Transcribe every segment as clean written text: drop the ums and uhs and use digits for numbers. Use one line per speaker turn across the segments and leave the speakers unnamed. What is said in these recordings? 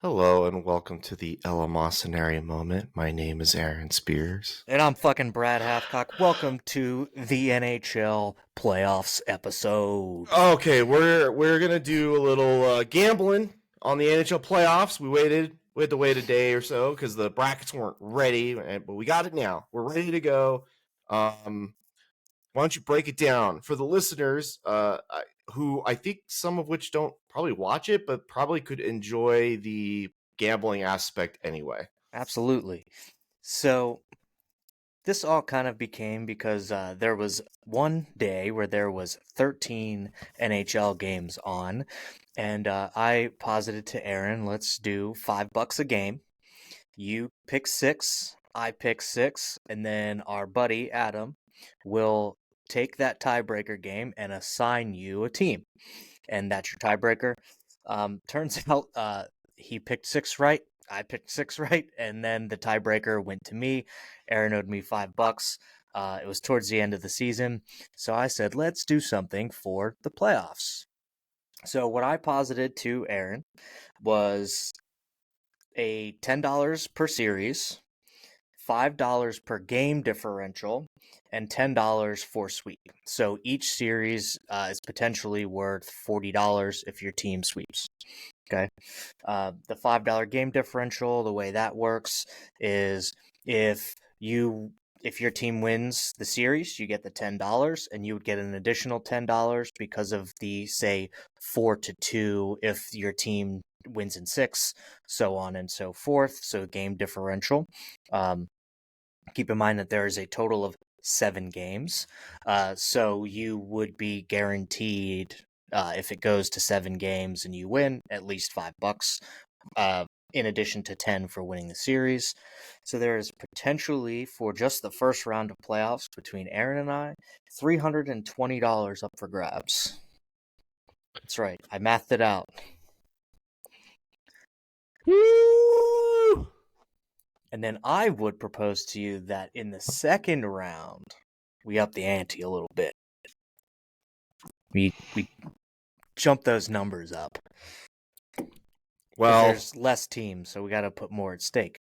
Hello and welcome to the Eleemosynary moment. My name is Aaron Spears.
And I'm fucking Brad Hathcock. Welcome to the NHL playoffs episode.
Okay, we're gonna do a little gambling on the NHL playoffs. We had to wait a day or so because the brackets weren't ready, but we got it now. We're ready to go. Why don't you break it down for the listeners, who I think some of which don't probably watch it, but probably could enjoy the gambling aspect anyway.
Absolutely. So this all kind of became because there was one day where there was 13 NHL games on, and I posited to Aaron, let's do $5 a game. You pick six, I pick six, and then our buddy Adam will take that tiebreaker game and assign you a team. And that's your tiebreaker. Turns out he picked six right. I picked six right, and then the tiebreaker went to me. Aaron owed me $5. It was towards the end of the season, so I said, "Let's do something for the playoffs." So what I posited to Aaron was a $10 per series, $5 per game differential, and $10 for sweep. So each series is potentially worth $40 if your team sweeps. Okay. The $5 game differential, the way that works is if your team wins the series, you get the $10, and you would get an additional $10 because of the, say, 4-2 if your team wins in six, so on and so forth. So game differential. Keep in mind that there is a total of 7 games. So you would be guaranteed, if it goes to 7 games and you win, at least $5, in addition to 10 for winning the series. So there is potentially, for just the first round of playoffs between Aaron and I, $320 up for grabs. That's right. I mathed it out.
Woo!
And then I would propose to you that in the second round, we up the ante a little bit. We jump those numbers up. Because
Well,
there's less teams, so we got to put more at stake.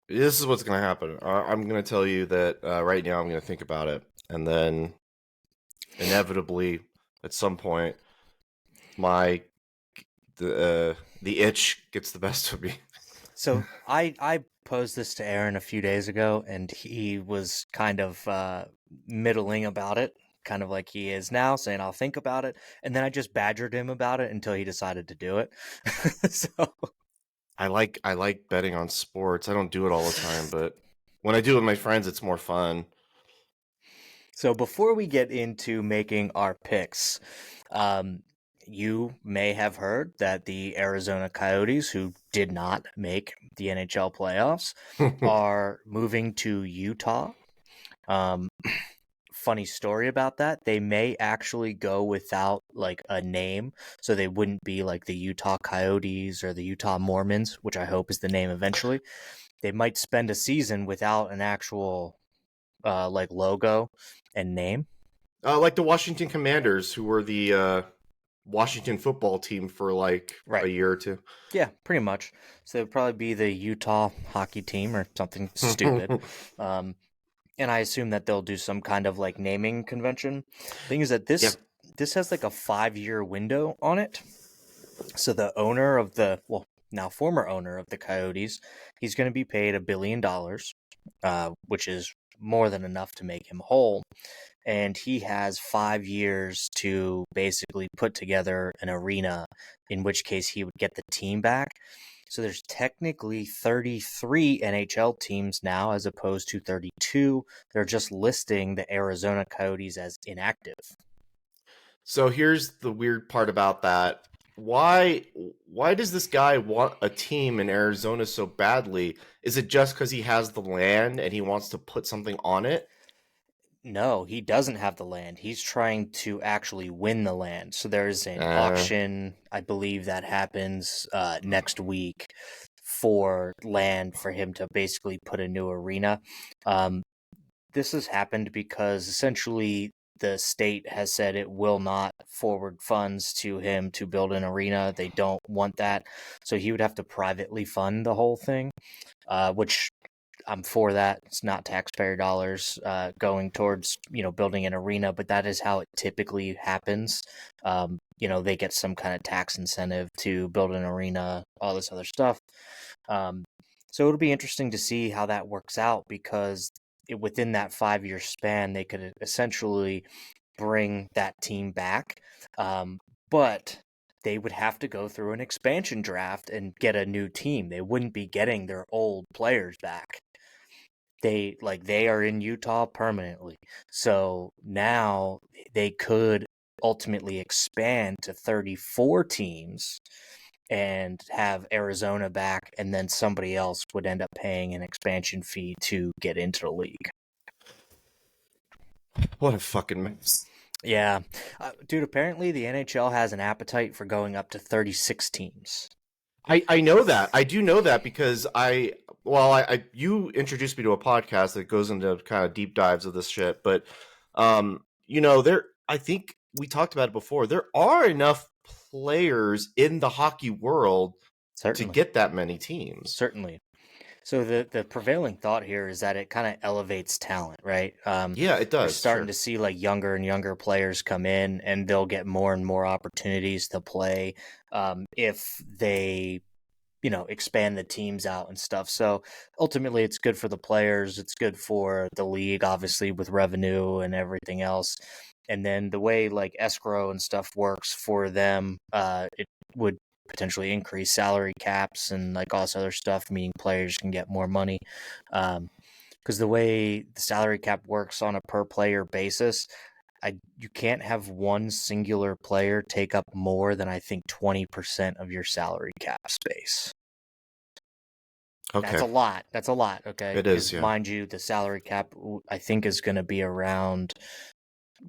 this is what's going to happen. I'm going to tell you that right now I'm going to think about it. And then inevitably, at some point, the itch gets the best of me.
So I posed this to Aaron a few days ago, and he was kind of middling about it, kind of like he is now, saying I'll think about it. And then I just badgered him about it until he decided to do it. So
I like betting on sports. I don't do it all the time, but when I do it with my friends, it's more fun.
So before we get into making our picks, you may have heard that the Arizona Coyotes, who did not make the NHL playoffs, are moving to Utah. Um, Funny story about that, they may actually go without like a name, so they wouldn't be like the Utah Coyotes or the Utah Mormons, which I hope is the name eventually. They might spend a season without an actual like logo and name.
Like the Washington Commanders, who were the Washington football team for like a
Right.
year or two.
Yeah, pretty much. So it'd probably be the Utah hockey team or something stupid. Um, and I assume that they'll do some kind of like naming convention. Thing is that
Yeah.
this has like a 5-year window on it. So the owner of the, well, now former owner of the Coyotes, he's going to be paid $1 billion, which is more than enough to make him whole. And he has 5 years to basically put together an arena, in which case he would get the team back. So there's technically 33 NHL teams now as opposed to 32. They're just listing the Arizona Coyotes as inactive.
So here's the weird part about that. Why does this guy want a team in Arizona so badly? Is it just because he has the land and he wants to put something on it?
No, he doesn't have the land. He's trying to actually win the land. So there's an
Uh,
auction, I believe, that happens next week for land for him to basically put a new arena. Um, this has happened because essentially the state has said it will not forward funds to him to build an arena. They don't want that. So he would have to privately fund the whole thing, which I'm for that. It's not taxpayer dollars going towards, building an arena, but that is how it typically happens. They get some kind of tax incentive to build an arena, all this other stuff. So it'll be interesting to see how that works out, because within that 5-year span, they could essentially bring that team back. But they would have to go through an expansion draft and get a new team. They wouldn't be getting their old players back. They are in Utah permanently. So now they could ultimately expand to 34 teams and have Arizona back, and then somebody else would end up paying an expansion fee to get into the league.
What a fucking mess.
Yeah. Dude, apparently the NHL has an appetite for going up to 36 teams.
I know that. I do know that because you introduced me to a podcast that goes into kind of deep dives of this shit, but I think we talked about it before. There are enough players in the hockey world
Certainly.
to get that many teams.
Certainly. So the prevailing thought here is that it kind of elevates talent, right?
Yeah, it does.
You're starting
sure.
to see like younger and younger players come in, and they'll get more and more opportunities to play if they, expand the teams out and stuff. So ultimately, it's good for the players. It's good for the league, obviously, with revenue and everything else. And then the way like escrow and stuff works for them, it would potentially increase salary caps and like all this other stuff, meaning players can get more money. Because the way the salary cap works on a per player basis, you can't have one singular player take up more than I think 20% of your salary cap space.
Okay.
That's a lot. That's a lot. Okay.
It is, yeah.
Mind you, the salary cap I think is going to be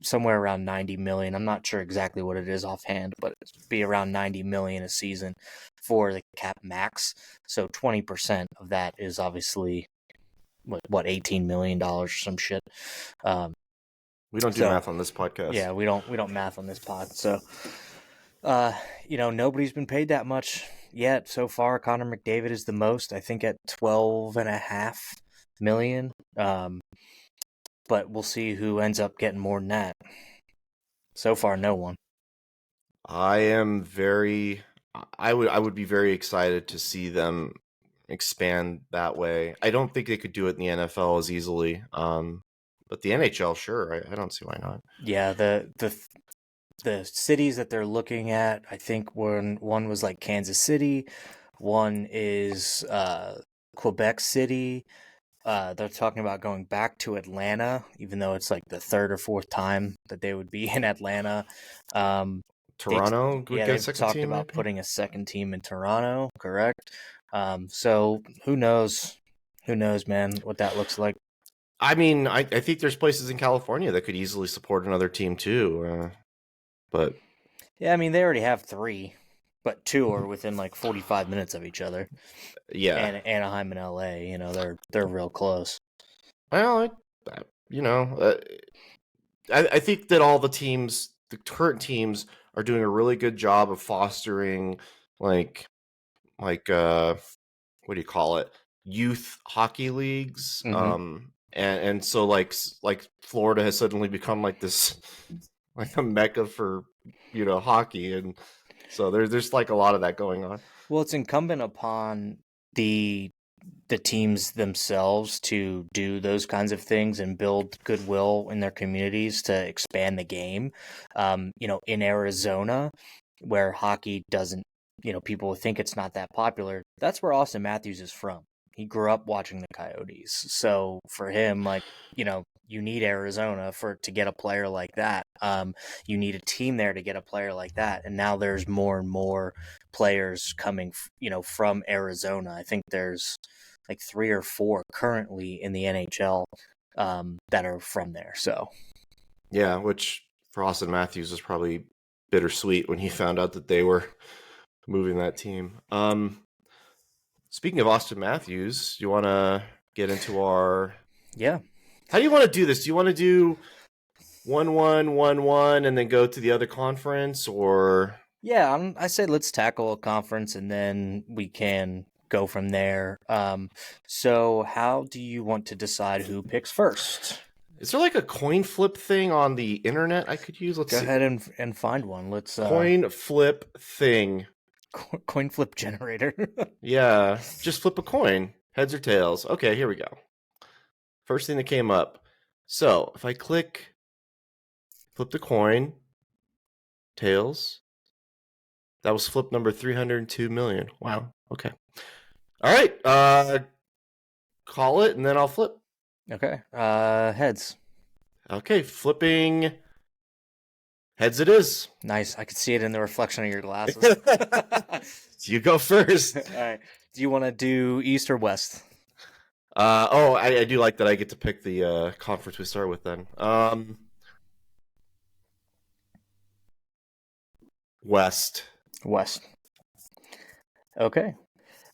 somewhere around 90 million. I'm not sure exactly what it is offhand, but it'd be around 90 million a season for the cap max. So 20% of that is obviously what $18 million or some shit.
We don't do math on this podcast.
Yeah, we don't math on this pod. So nobody's been paid that much yet so far. Connor McDavid is the most, I think, at 12.5 million. But we'll see who ends up getting more than that. So far, no one.
I would be very excited to see them expand that way. I don't think they could do it in the NFL as easily. But the NHL, sure. I don't see why not.
Yeah, the cities that they're looking at, I think one was like Kansas City, one is Quebec City. They're talking about going back to Atlanta, even though it's like the third or fourth time that they would be in Atlanta.
Toronto would get a second
talked
team,
about
maybe?
putting a second team in Toronto, correct? So who knows? Who knows, man, what that looks like.
I mean, I think there's places in California that could easily support another team too. But
yeah, I mean, they already have 3, but 2 are within like 45 minutes of each other.
yeah,
And Anaheim and LA, they're real close.
well, I think that all the teams, the current teams, are doing a really good job of fostering like what do you call it, youth hockey leagues.
Mm-hmm.
And so like Florida has suddenly become like this like a mecca for hockey, and so there's like a lot of that going on.
Well, it's incumbent upon the teams themselves to do those kinds of things and build goodwill in their communities to expand the game. In Arizona, where hockey doesn't, people think it's not that popular. That's where Austin Matthews is from. He grew up watching the Coyotes. So for him, like, you need Arizona to get a player like that. You need a team there to get a player like that. And now there's more and more players coming, from Arizona. I think there's like 3 or 4 currently in the NHL that are from there. So
yeah, which for Austin Matthews was probably bittersweet when he found out that they were moving that team. Speaking of Austin Matthews, you want to get into our
yeah.
How do you want to do this? Do you want to do 1-1, 1-1, and then go to the other conference, or
Yeah, I say let's tackle a conference and then we can go from there. So how do you want to decide who picks first?
is there like a coin flip thing on the internet I could use? Let's
Go
see.
ahead and find one. Let's
Coin flip thing.
coin flip generator.
Yeah, just flip a coin. Heads or tails. Okay, here we go. First thing that came up. So if I click flip the coin, tails, that was flip number 302 million. Wow. Okay. All right. Call it and then I'll flip.
Okay. Heads.
Okay, flipping heads it is.
Nice. I could see it in the reflection of your glasses.
You go first.
All right. Do you want to do East or West?
I do like that I get to pick the conference we start with then. West.
West. Okay.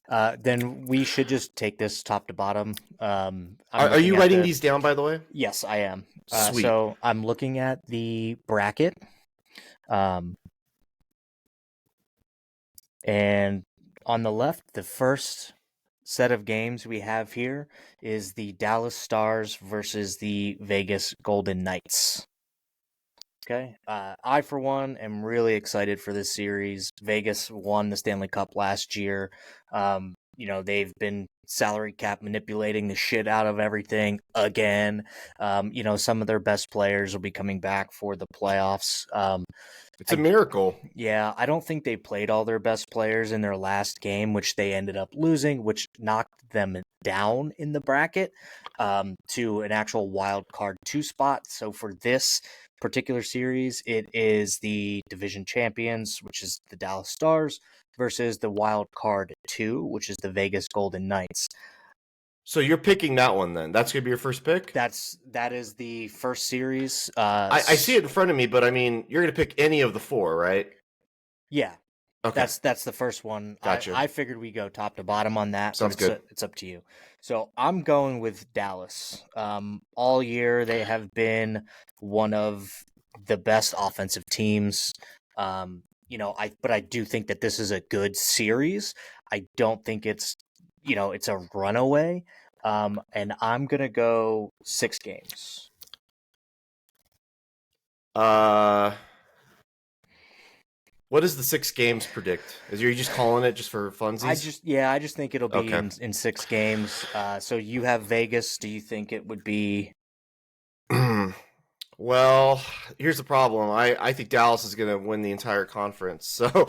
Then we should just take this top to bottom.
Are you writing these down, by the way?
Yes, I am.
Sweet.
So I'm looking at the bracket. And on the left, the first set of games we have here is the Dallas Stars versus the Vegas Golden Knights. Okay. I, for one, am really excited for this series. Vegas won the Stanley Cup last year. They've been salary cap manipulating the shit out of everything again. Some of their best players will be coming back for the playoffs.
It's a miracle.
Yeah, I don't think they played all their best players in their last game, which they ended up losing, which knocked them down in the bracket to an actual wild card 2 spot. So for this particular series, it is the division champions, which is the Dallas Stars, versus the wild card 2, which is the Vegas Golden Knights.
So you're picking that one then? That's gonna be your first pick?
That is the first series.
I see it in front of me, but I mean, you're gonna pick any of the 4, right?
Yeah.
Okay.
That's the first one.
Gotcha.
I figured we go top to bottom on that.
Sounds good.
It's up to you. So I'm going with Dallas. All year they have been one of the best offensive teams. But I do think that this is a good series. I don't think it's a runaway. And I'm gonna go 6 games.
What does the 6 games predict? Are you just calling it just for funsies?
I just think it'll be in 6 games. So you have Vegas. Do you think it would be?
Well, here's the problem. I think Dallas is going to win the entire conference. So,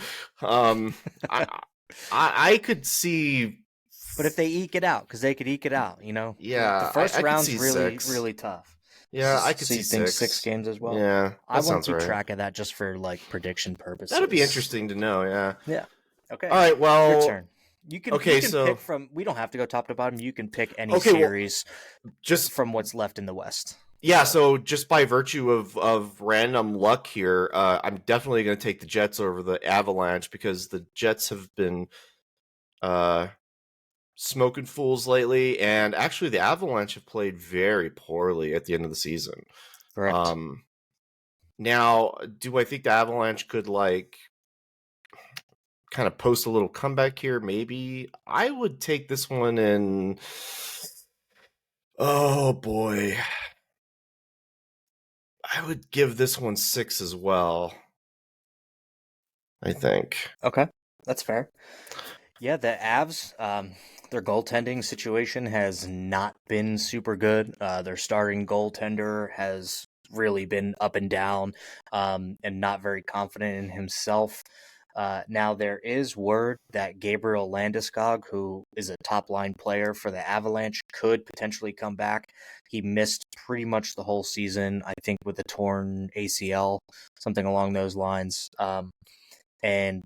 I could see.
But if they eke it out, because they could eke it out,
Yeah,
the first
I could
round's
see
really
6.
really tough.
Yeah, I could
So
see
you think
6.
6 games as well?
Yeah,
I want to
sounds
keep
right.
track of that just for prediction purposes.
That'd be interesting to know. Yeah.
Yeah. Okay.
All right. Well,
your turn. You can
so
pick from. We don't have to go top to bottom. You can pick any series,
just
from what's left in the West.
Yeah. So just by virtue of random luck here, I'm definitely going to take the Jets over the Avalanche because the Jets have been smoking fools lately, and actually the Avalanche have played very poorly at the end of the season.
Correct.
Now, do I think the Avalanche could kind of post a little comeback here? Maybe. I would take this one in. Oh boy, I would give this one 6 as well. I think.
Okay, that's fair. Yeah, the Avs, their goaltending situation has not been super good. Their starting goaltender has really been up and down, and not very confident in himself. Now, there is word that Gabriel Landeskog, who is a top-line player for the Avalanche, could potentially come back. He missed pretty much the whole season, I think, with a torn ACL, something along those lines. And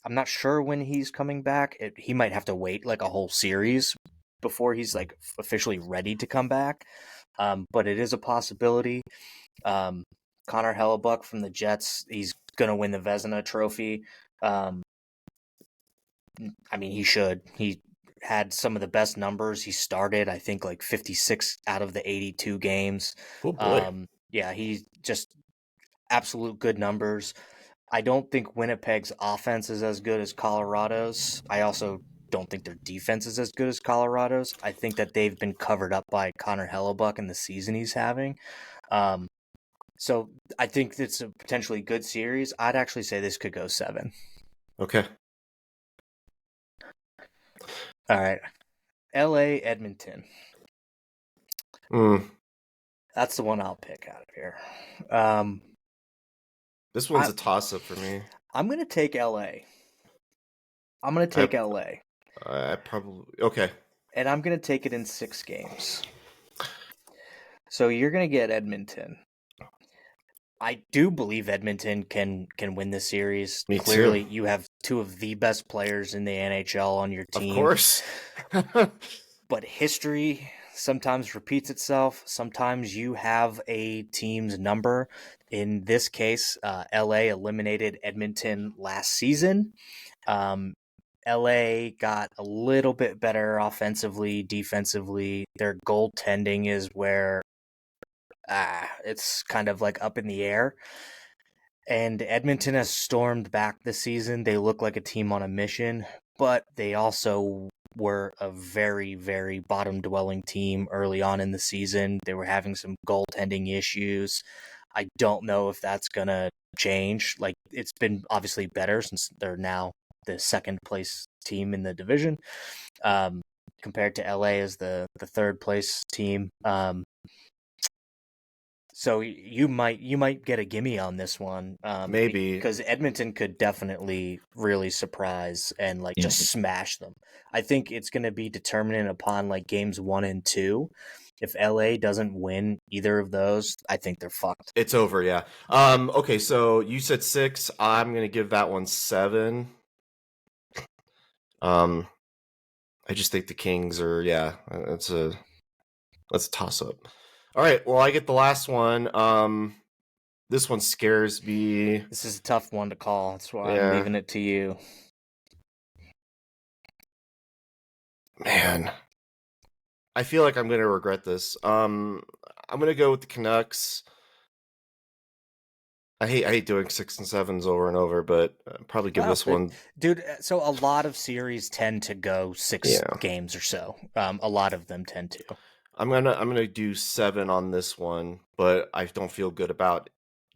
I'm not sure when he's coming back. He might have to wait a whole series before he's officially ready to come back. But it is a possibility. Connor Hellebuck from the Jets, he's going to win the Vezina Trophy. I mean, he should. He had some of the best numbers. He started, I think, 56 out of the 82 games.
Oh boy.
Yeah, he's just absolute good numbers. I don't think Winnipeg's offense is as good as Colorado's. I also don't think their defense is as good as Colorado's. I think that they've been covered up by Connor Hellebuck and the season he's having. Um, so I think it's a potentially good series. I'd actually say this could go 7.
Okay.
All right. LA, Edmonton.
Mm.
That's the one I'll pick out of here. Um,
This one's a toss-up for me.
I'm going to take LA. I'm going to take LA.
I probably... Okay.
And I'm going to take it in 6 games. So you're going to get Edmonton. I do believe Edmonton can win this series.
Me
Clearly,
too.
you have 2 of the best players in the NHL on your team.
Of course.
But history sometimes repeats itself. Sometimes you have a team's number. In this case, LA eliminated Edmonton last season. LA got a little bit better offensively, defensively. Their goaltending is where it's kind of like up in the air. And Edmonton has stormed back this season. They look like a team on a mission, but they also were a very, very bottom-dwelling team early on in the season. They were having some goaltending issues. I don't know if that's going to change. Like, it's been obviously better since they're now the second-place team in the division, compared to LA as the third-place team. So you might get a gimme on this one,
Maybe.
because Edmonton could definitely really surprise and like just smash them. I think it's going to be determinant upon like games 1 and 2. If LA doesn't win either of those, I think they're fucked.
It's over, yeah. Okay, so you said 6. I'm gonna give that one 7. I just think the Kings are, yeah, that's a toss up. All right, well, I get the last one. This one scares me.
This is a tough one to call. That's why I'm leaving it to you.
Man, I feel like I'm gonna regret this. I'm gonna go with the Canucks. I hate doing 6 and 7s over and over, but probably give this one,
dude. So a lot of series tend to go 6 games or so. A lot of them tend to.
I'm gonna do 7 on this one, but I don't feel good about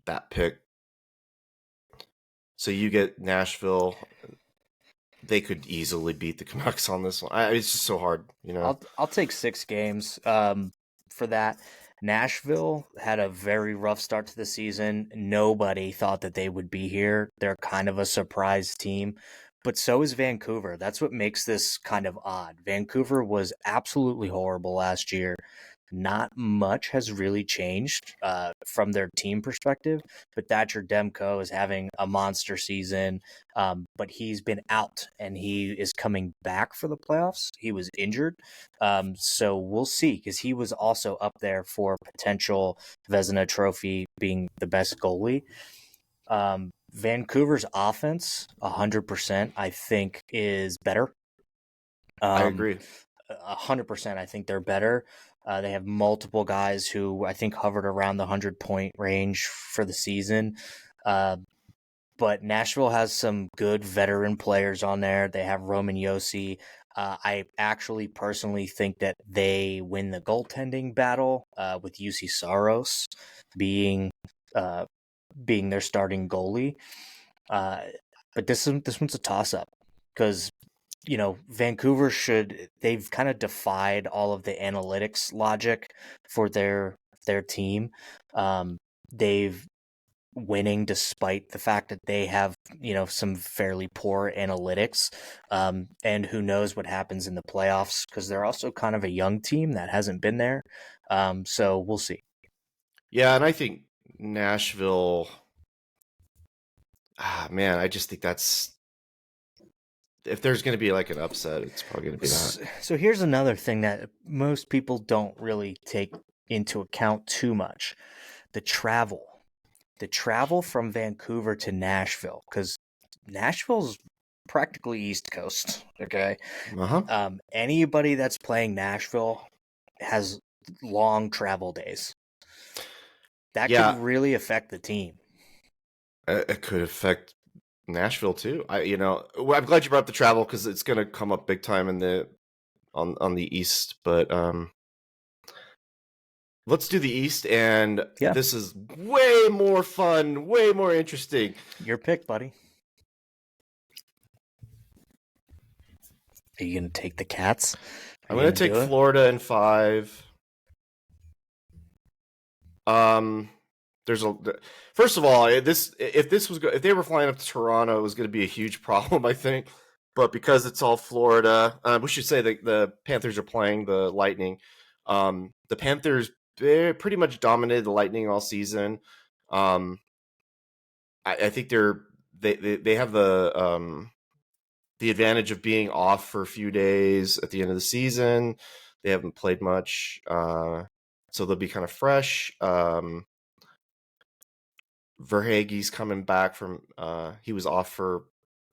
that pick. So you get Nashville. They could easily beat the Canucks on this one. It's just so hard, you know.
I'll take 6 games for that. Nashville had a very rough start to the season. Nobody thought that they would be here. They're kind of a surprise team, but so is Vancouver. That's what makes this kind of odd. Vancouver was absolutely horrible last year. Not much has really changed from their team perspective, but Thatcher Demko is having a monster season, but he's been out and he is coming back for the playoffs. He was injured, so we'll see, because he was also up there for potential Vezina Trophy, being the best goalie. Vancouver's offense, 100%, I think, is better.
I agree.
100%, I think they're better. They have multiple guys who I think hovered around the 100-point range for the season. But Nashville has some good veteran players on there. They have Roman Josi. I actually personally think that they win the goaltending battle with UC Saros being their starting goalie. But this one's a toss-up, because Vancouver they've kind of defied all of the analytics logic for their team. They've winning despite the fact that they have, some fairly poor analytics. And who knows what happens in the playoffs, because they're also kind of a young team that hasn't been there. So we'll see.
Yeah, and I think Nashville, man, I just think that's, if there's going to be like an upset, it's probably going to be that.
So here's another thing that most people don't really take into account too much: the travel from Vancouver to Nashville, because Nashville's practically East Coast. Okay. Anybody that's playing Nashville has long travel days. that could
Yeah,
really affect the team.
it could affect Nashville too. I'm glad you brought up the travel because it's going to come up big time in the on the East. But let's do the East, and
Yeah,
this is way more fun, way more interesting.
your pick, buddy. Are you gonna take the Cats?
I'm going to take Florida in 5. There's a first of all, if they were flying up to Toronto, it was going to be a huge problem, I think. But because it's all Florida, we should say that the Panthers are playing the Lightning. The Panthers pretty much dominated the Lightning all season. I think they have the advantage of being off for a few days at the end of the season. They haven't played much, so they'll be kind of fresh. Verhaeghe's coming back from he was off for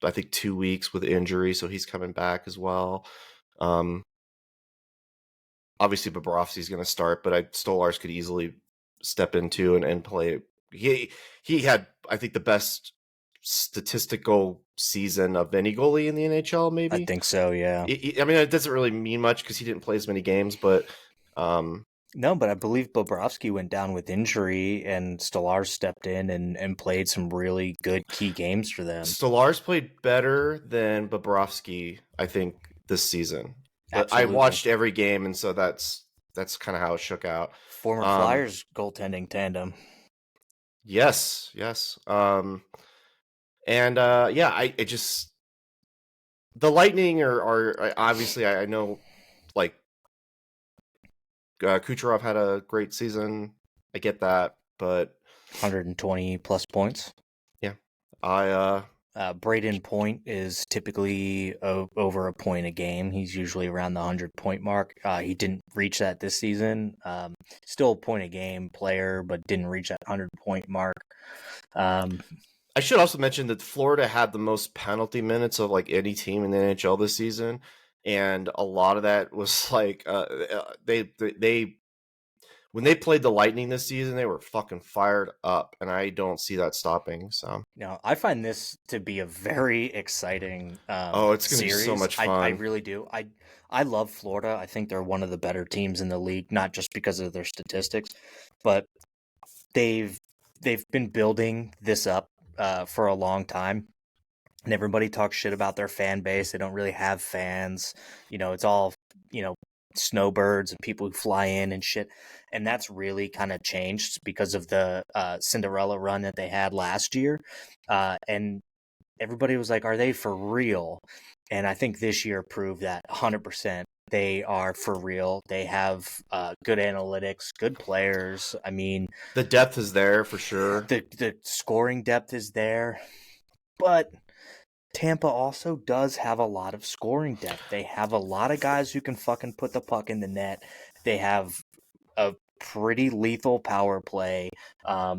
I think 2 weeks with injury, so he's coming back as well. Obviously Bobrovsky's going to start, but Stolarz could easily step into and play. He had I think the best statistical season of any goalie in the NHL. Maybe
I think so. Yeah.
I mean, it doesn't really mean much because he didn't play as many games, but
no, but I believe Bobrovsky went down with injury, and Stolarz stepped in and played some really good key games for them.
Stolarz played better than Bobrovsky, I think, this season. But
Absolutely.
I watched every game, and so that's kind of how it shook out.
Former Flyers goaltending tandem.
Yes. And I just the Lightning are obviously I know like Kucherov had a great season. I get that, but
120 plus points.
Yeah,
Braden Point is typically over a point a game. He's usually around the 100-point mark. He didn't reach that this season. Still a point a game player, but didn't reach that 100-point mark.
I should also mention that Florida had the most penalty minutes of like any team in the NHL this season, and a lot of that was like they when they played the Lightning this season, they were fucking fired up, and I don't see that stopping. So
no, I find this to be a very exciting
it's going to be so much fun.
I really do. I love Florida. I think they're one of the better teams in the league, not just because of their statistics, but they've been building this up for a long time. And everybody talks shit about their fan base. They don't really have fans. It's all, snowbirds and people who fly in and shit. And that's really kind of changed because of the Cinderella run that they had last year. And everybody was like, are they for real? And I think this year proved that 100%. They are for real. They have good analytics, good players. I mean,
the depth is there for sure.
The scoring depth is there. But Tampa also does have a lot of scoring depth. They have a lot of guys who can fucking put the puck in the net. They have a pretty lethal power play. They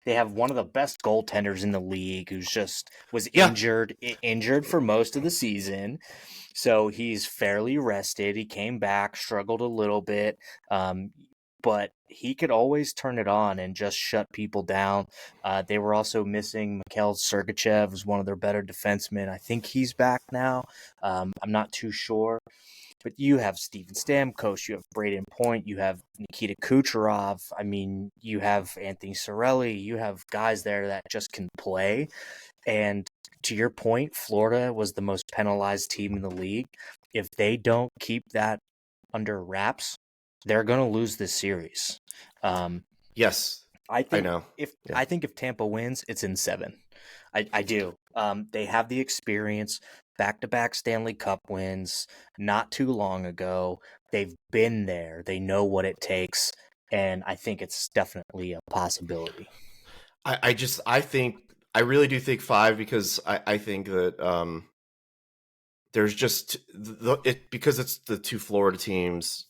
have one of the best goaltenders in the league who's just was injured for most of the season. So he's fairly rested. He came back, struggled a little bit. But he could always turn it on and just shut people down. They were also missing Mikhail Sergachev, who's one of their better defensemen. I think he's back now. I'm not too sure. But you have Steven Stamkos, you have Braden Point, you have Nikita Kucherov. I mean, you have Anthony Cirelli. You have guys there that just can play. And to your point, Florida was the most penalized team in the league. If they don't keep that under wraps, they're going to lose this series.
Yes, I know.
I think if Tampa wins, it's in 7. I do. They have the experience, back-to-back Stanley Cup wins not too long ago. They've been there. They know what it takes, and I think it's definitely a possibility.
I really do think 5 because I think that there's just because it's the two Florida teams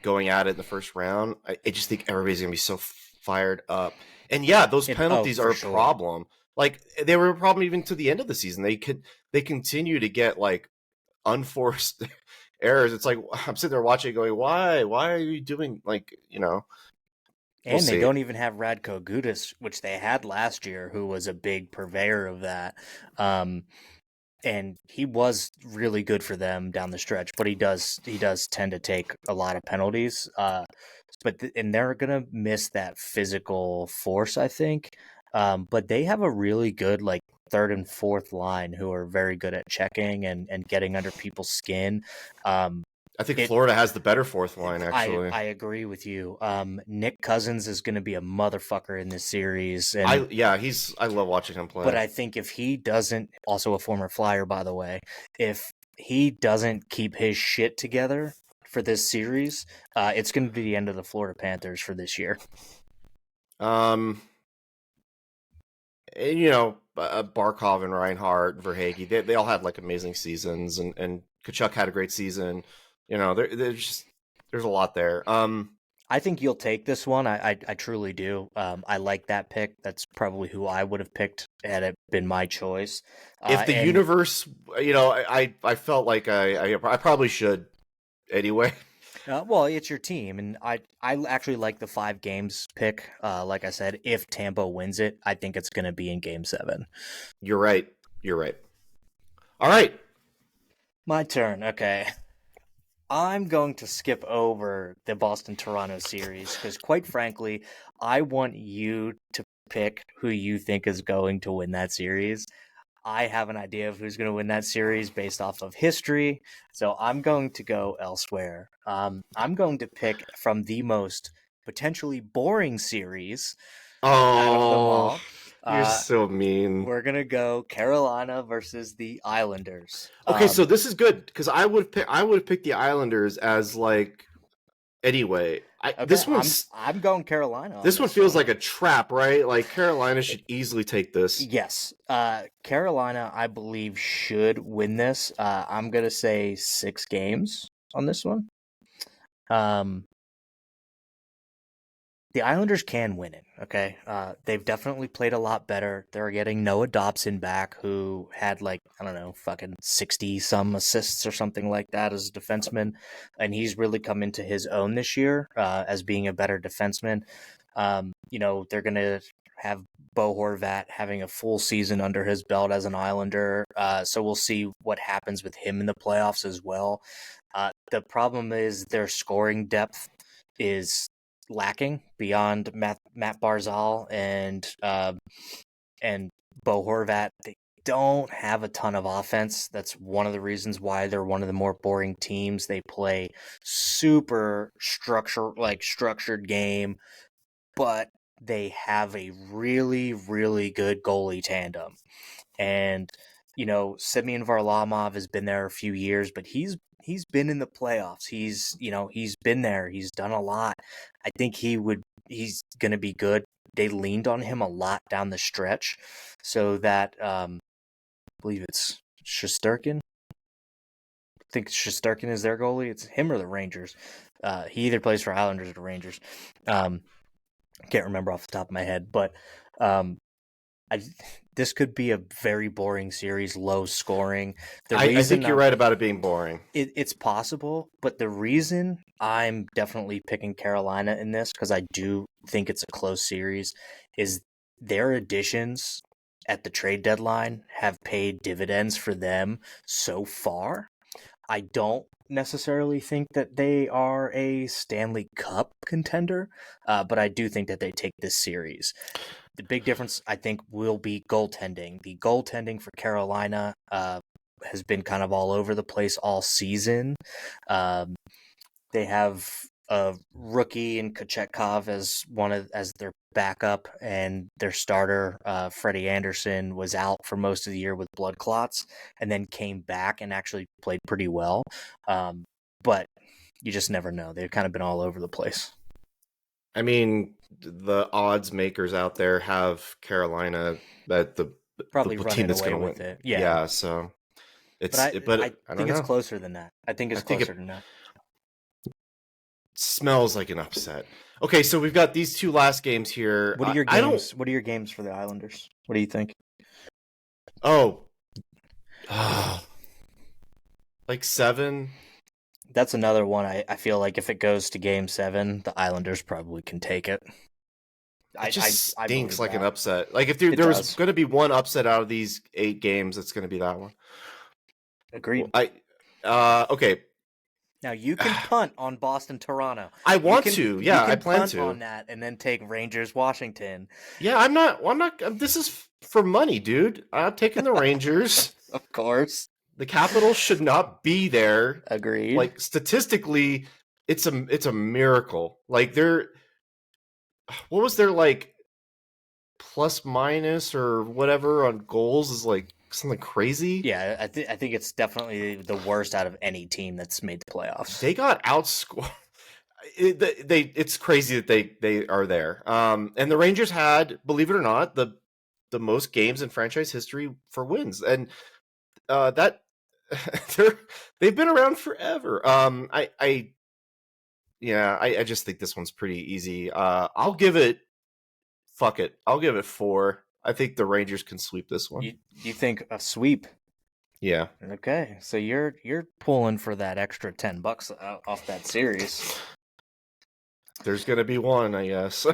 going at it in the first round. I just think everybody's gonna be so fired up, and those penalties are a problem. Like they were a problem even to the end of the season. They continue to get like unforced errors. It's like I'm sitting there watching, going, why are you doing We'll
And they
see.
don't even have Radko Gudas, which they had last year, who was a big purveyor of that. Um, and he was really good for them down the stretch, but he does tend to take a lot of penalties. And they're gonna miss that physical force, I think. But they have a really good like third and fourth line who are very good at checking and getting under people's skin. Um,
I think
it
Florida has the better fourth line,
I
actually.
I agree with you. Nick Cousins is going to be a motherfucker in this series,
I love watching him
but
play.
I think if he doesn't, also a former Flyer, by the way, if he doesn't keep his shit together for this series, it's going to be the end of the Florida Panthers for this year.
Um, and, Barkov and Reinhardt, Verhage, they all had like amazing seasons, and Kachuk had a great season. There's a lot there.
I think you'll take this one. I truly do. I like that pick. That's probably who I would have picked had it been my choice.
If the
And
universe, I felt like I probably should anyway.
Well, it's your team, and I actually like the 5 games pick. Like I said, if Tampa wins it, I think it's going to be in Game 7.
You're right. You're right. All right.
My turn. Okay. I'm going to skip over the Boston Toronto series because, quite frankly, I want you to pick who you think is going to win that series. I have an idea of who's going to win that series based off of history, so I'm going to go elsewhere. I'm going to pick from the most potentially boring series out of them
Oh,
all.
you're
Uh,
so mean.
we're gonna go Carolina versus the Islanders.
Okay, so this is good because I would have picked the Islanders as like anyway.
Okay, I'm going Carolina on
This one
this
feels
one.
like a trap, right? Like Carolina should easily take this.
Yes, Carolina, I believe, should win this. I'm gonna say 6 games on this one. Um, the Islanders can win it. Okay, they've definitely played a lot better. They're getting Noah Dobson back, who had like I don't know, fucking 60 some assists or something like that as a defenseman, and he's really come into his own this year as being a better defenseman. They're gonna have Bo Horvat having a full season under his belt as an Islander, so we'll see what happens with him in the playoffs as well. The problem is their scoring depth is lacking beyond Matt Barzal and Bo Horvat. They don't have a ton of offense. That's one of the reasons why they're one of the more boring teams. They play super structured game, but they have a really, really good goalie tandem. And Semyon Varlamov has been there a few years, but he's been in the playoffs. He's been there. He's done a lot. I think he's going to be good. They leaned on him a lot down the stretch, so that I believe it's Shesterkin. I think Shesterkin is their goalie. It's him or the Rangers. He either plays for Islanders or the Rangers. I can't remember off the top of my head, but um, this could be a very boring series, low scoring.
I think you're right about it being boring.
It's possible, but the reason I'm definitely picking Carolina in this, because I do think it's a close series, is their additions at the trade deadline have paid dividends for them so far. I don't necessarily think that they are a Stanley Cup contender, but I do think that they take this series. The big difference, I think, will be goaltending. The goaltending for Carolina has been kind of all over the place all season. They have a rookie in Kochetkov as their backup, and their starter, Freddie Anderson, was out for most of the year with blood clots, and then came back and actually played pretty well. But you just never know. They've kind of been all over the place.
I mean, the odds makers out there have Carolina that the
Probably
team
running
that's
away
going to
with
win.
it. Yeah.
Yeah, so
But I
I don't
think it's
know.
closer than that. I think it's closer than that.
Smells like an upset. Okay, so we've got these two last games here.
What are your
I don't.
games? What are your games for the Islanders? What do you think?
Oh, like 7.
That's another one. I feel like if it goes to Game 7, the Islanders probably can take it.
It just
I
stinks
believe
like an
that.
upset. Like if
It
there was
does.
going to be one upset out of these 8 games, it's going to be that one. Well,
Agreed.
okay.
Now you can punt on Boston Toronto.
I
You
want
can
to.
you
Yeah, I
can
plan
punt
to.
on that and then take Rangers Washington.
Yeah, I'm not. Well, I'm not. This is for money, dude. I'm taking the Rangers.
Of course.
The Capitals should not be there.
Agreed.
Like statistically, it's a miracle. Like what was their like plus minus or whatever on goals is like something crazy.
Yeah, I think it's definitely the worst out of any team that's made the playoffs.
They got outscored. It's crazy that they are there. And the Rangers had, believe it or not, the most games in franchise history for wins, and that they've been around forever. I just think this one's pretty easy. I'll give it. Fuck it. I'll give it 4. I think the Rangers can sweep this one.
You think a sweep?
Yeah.
Okay, so you're pulling for that extra $10 off that series.
There's gonna be one, I guess.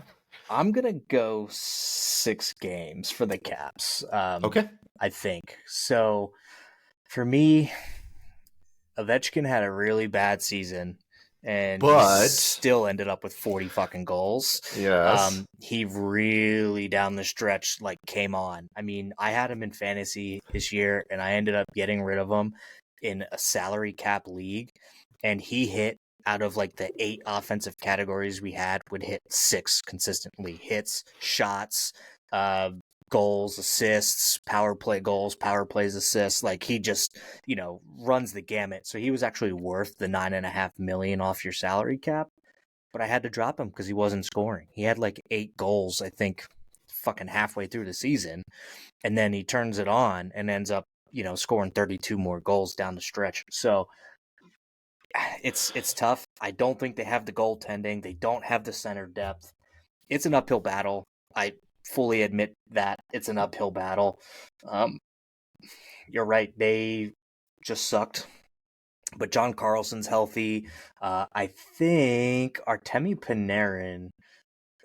I'm gonna go 6 games for the Caps.
Okay.
I think so. For me, Ovechkin had a really bad season, and
But
still ended up with 40 fucking goals.
yes,
He really down the stretch came on. I mean, I had him in fantasy this year, and I ended up getting rid of him in a salary cap league, and he hit out of the 8 offensive categories we had, would hit 6 consistently: hits, shots, goals, assists, power play goals, power plays, assists. He just, runs the gamut. So he was actually worth the $9.5 million off your salary cap. But I had to drop him because he wasn't scoring. He had 8 goals, I think, fucking halfway through the season, and then he turns it on and ends up, scoring 32 more goals down the stretch. So it's tough. I don't think they have the goaltending. They don't have the center depth. It's an uphill battle. I fully admit that it's an uphill battle. You're right. They just sucked. But John Carlson's healthy. I think Artemi Panarin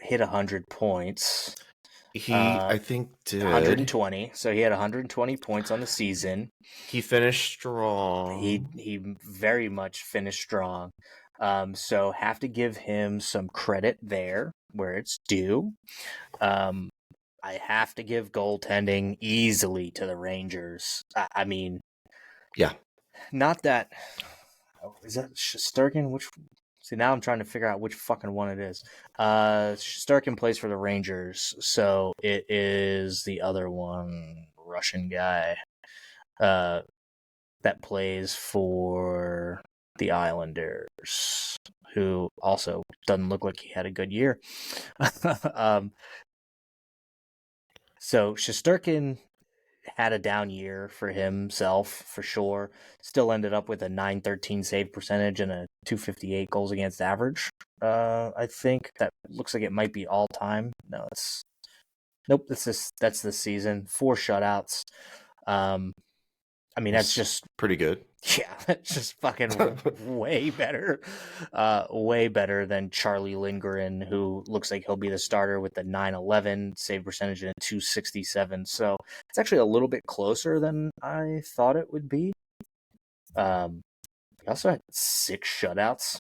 hit 100 points.
I think, did
120. So he had 120 points on the season.
He finished strong.
He very much finished strong. So have to give him some credit there where it's due. I have to give goaltending easily to the Rangers. I mean,
yeah.
Not that. Is that Shesterkin? See, now I'm trying to figure out which fucking one it is. Shesterkin plays for the Rangers, so it is the other one, Russian guy, that plays for the Islanders, who also doesn't look like he had a good year. So Shesterkin had a down year for himself, for sure. Still ended up with a .913 save percentage and a .258 goals against average. I think that looks like it might be all time. No, nope. That's this season. 4 shutouts. I mean, that's just
pretty good.
Yeah, that's just fucking way better. Way better than Charlie Lindgren, who looks like he'll be the starter with the .911 save percentage and a .267. So it's actually a little bit closer than I thought it would be. He also had 6 shutouts.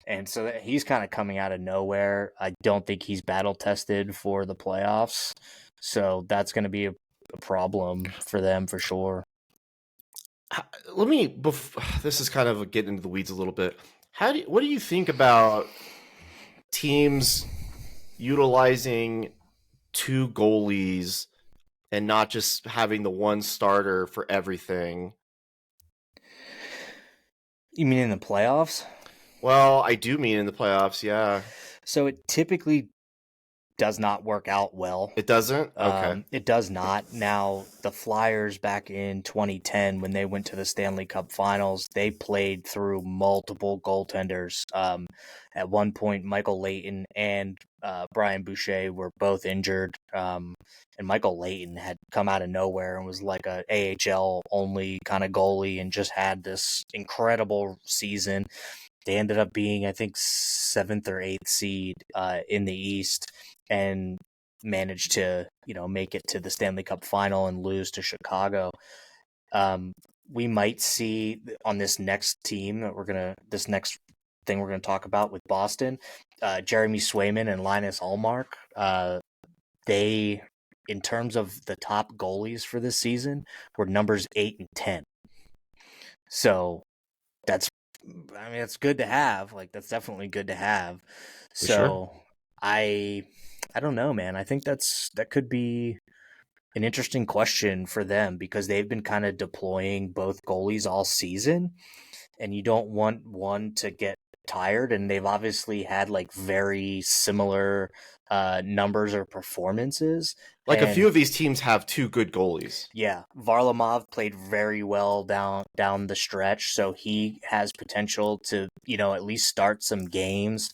And so he's kind of coming out of nowhere. I don't think he's battle tested for the playoffs. So that's going to be a problem for them for sure.
This is kind of getting into the weeds a little bit. What do you think about teams utilizing 2 goalies and not just having the one starter for everything?
You mean in the playoffs?
Well, I do mean in the playoffs, yeah.
So it typically does not work out well.
It doesn't? Okay.
It does not. Now, the Flyers back in 2010, when they went to the Stanley Cup Finals, they played through multiple goaltenders. At one point, Michael Leighton and Brian Boucher were both injured. And Michael Leighton had come out of nowhere and was like a AHL-only kind of goalie and just had this incredible season. They ended up being, I think, 7th or 8th seed in the East. and managed to, make it to the Stanley Cup final and lose to Chicago. We might see on this next team this next thing we're gonna talk about with Boston, Jeremy Swayman and Linus Ullmark. They, in terms of the top goalies for this season, were numbers 8 and 10. So that's it's good to have. Like, that's definitely good to have.
For sure.
So I don't know, man. I think that could be an interesting question for them because they've been kind of deploying both goalies all season, and you don't want one to get tired. And they've obviously had like very similar numbers or performances.
Like, a few of these teams have two good goalies.
Yeah, Varlamov played very well down the stretch, so he has potential to, at least start some games.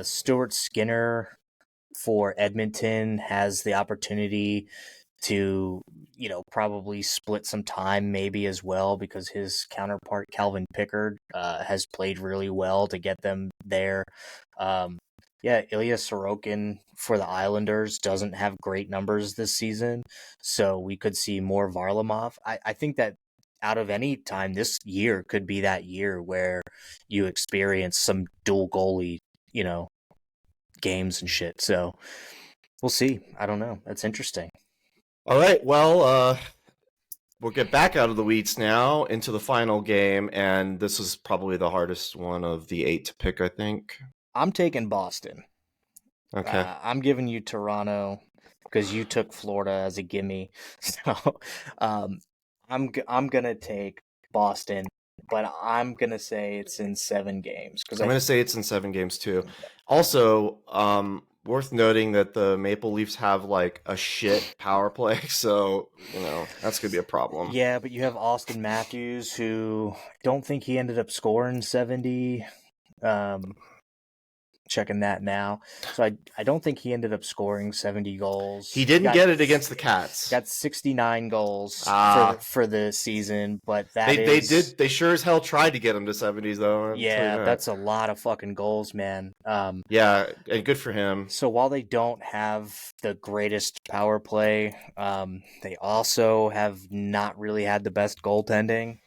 Stuart Skinner for Edmonton has the opportunity to, probably split some time maybe as well because his counterpart Calvin Pickard has played really well to get them there. Ilya Sorokin for the Islanders doesn't have great numbers this season, so we could see more Varlamov. I think that out of any time this year could be that year where you experience some dual goalie, games and shit. So we'll see. I don't know. That's interesting.
All right. Well, we'll get back out of the weeds now into the final game, and this is probably the hardest one of the 8 to pick, I think.
I'm taking Boston.
Okay.
I'm giving you Toronto because you took Florida as a gimme. So I'm gonna take Boston, but I'm gonna say it's in 7 games because
I'm gonna say it's in 7 games too. Also, worth noting that the Maple Leafs have like a shit power play, so that's gonna be a problem.
Yeah, but you have Austin Matthews, who I don't think he ended up scoring 70. Checking that now. So I don't think he ended up scoring 70 goals.
He didn't get it against the Cats.
Got 69 goals for the season, but
they sure as hell tried to get him to 70s though.
Yeah, that's a lot of fucking goals, man.
Yeah, and good for him.
So while they don't have the greatest power play, they also have not really had the best goaltending.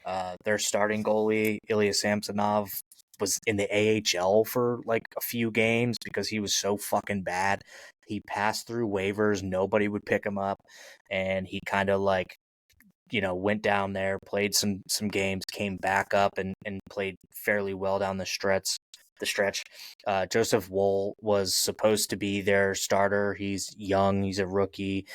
Their starting goalie, Ilya Samsonov, was in the AHL for like a few games because he was so fucking bad. He passed through waivers, nobody would pick him up, and he kind of like, went down there, played some games, came back up and played fairly well down the stretch. Joseph Woll was supposed to be their starter. He's young, he's a rookie.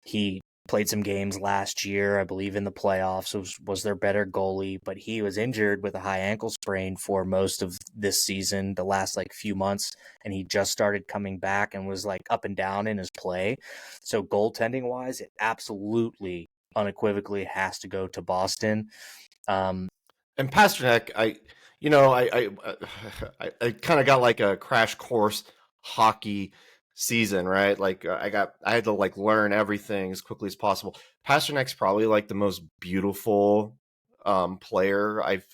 He played some games last year, I believe, in the playoffs, was their better goalie, but he was injured with a high ankle sprain for most of this season, the last like few months, and he just started coming back and was like up and down in his play. So goaltending wise, it absolutely unequivocally has to go to Boston.
And Pasternak, I kind of got like a crash course hockey season, right? Like I had to like learn everything as quickly as possible. Pasternak's probably like the most beautiful player I've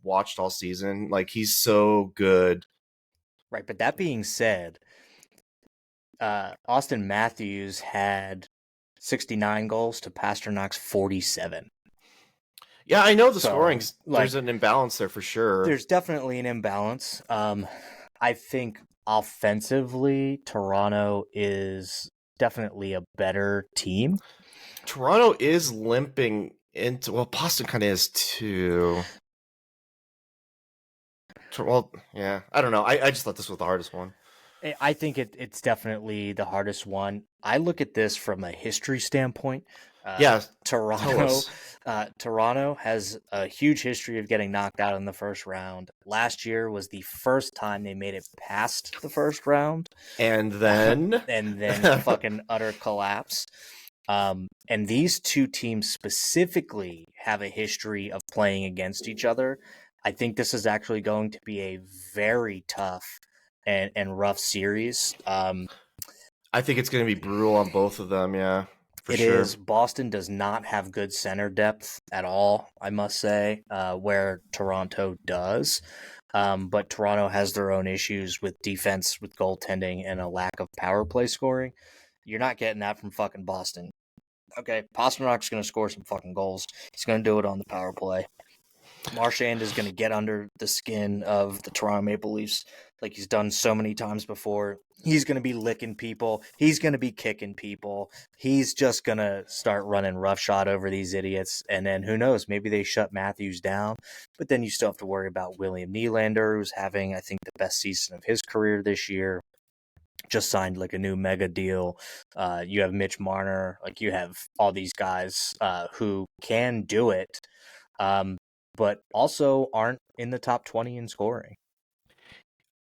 watched all season. Like, he's so good.
Right, but that being said, Austin Matthews had 69 goals to Pasternak's 47.
Yeah, I know the scoring. There's an imbalance there for sure.
There's definitely an imbalance. I think offensively, Toronto is definitely a better team.
Toronto is limping into, well, Boston kind of is too. Well, yeah, I don't know. I just thought this was the hardest one.
I think it's definitely the hardest one. I look at this from a history standpoint. Toronto has a huge history of getting knocked out in the first round. Last year was the first time they made it past the first round.
And then
fucking utter collapse. And these two teams specifically have a history of playing against each other. I think this is actually going to be a very tough and rough series.
I think it's going to be brutal on both of them, yeah.
It is. Boston does not have good center depth at all, I must say, where Toronto does. But Toronto has their own issues with defense, with goaltending, and a lack of power play scoring. You're not getting that from fucking Boston. Okay, Pasternak's going to score some fucking goals. He's going to do it on the power play. Marchand is going to get under the skin of the Toronto Maple Leafs like he's done so many times before. He's going to be licking people. He's going to be kicking people. He's just going to start running roughshod over these idiots. And then who knows, maybe they shut Matthews down. But then you still have to worry about William Nylander, who's having, I think, the best season of his career this year. Just signed like a new mega deal. You have Mitch Marner. Like you have all these guys who can do it. But also aren't in the top 20 in scoring.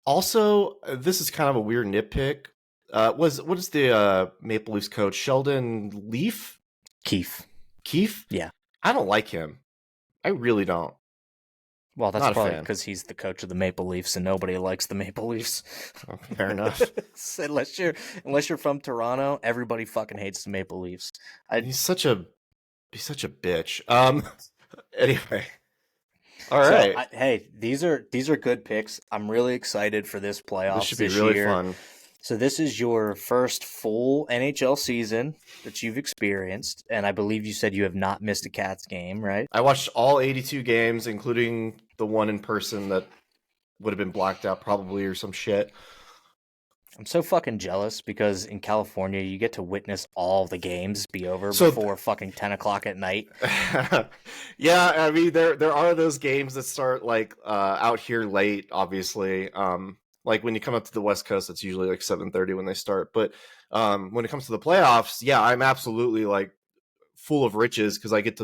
Also, this is kind of a weird nitpick. What is the Maple Leafs coach? Sheldon Leaf?
Keefe?
Yeah. I don't like him. I really don't.
Well, that's probably because he's the coach of the Maple Leafs and nobody likes the Maple Leafs.
Oh, fair enough.
unless you're from Toronto, everybody fucking hates the Maple Leafs.
He's such a bitch. Anyway. All right.
Hey, these are good picks. I'm really excited for this playoffs.
This should be really fun.
So this is your first full NHL season that you've experienced, and I believe you said you have not missed a Cats game, right?
I watched all 82 games, including the one in person that would have been blacked out probably or some shit.
I'm so fucking jealous because in California, you get to witness all the games be over before fucking 10 o'clock at night.
Yeah, I mean, there are those games that start like out here late, obviously. Like when you come up to the West Coast, it's usually like 7:30 when they start. But when it comes to the playoffs, yeah, I'm absolutely like full of riches because I'll get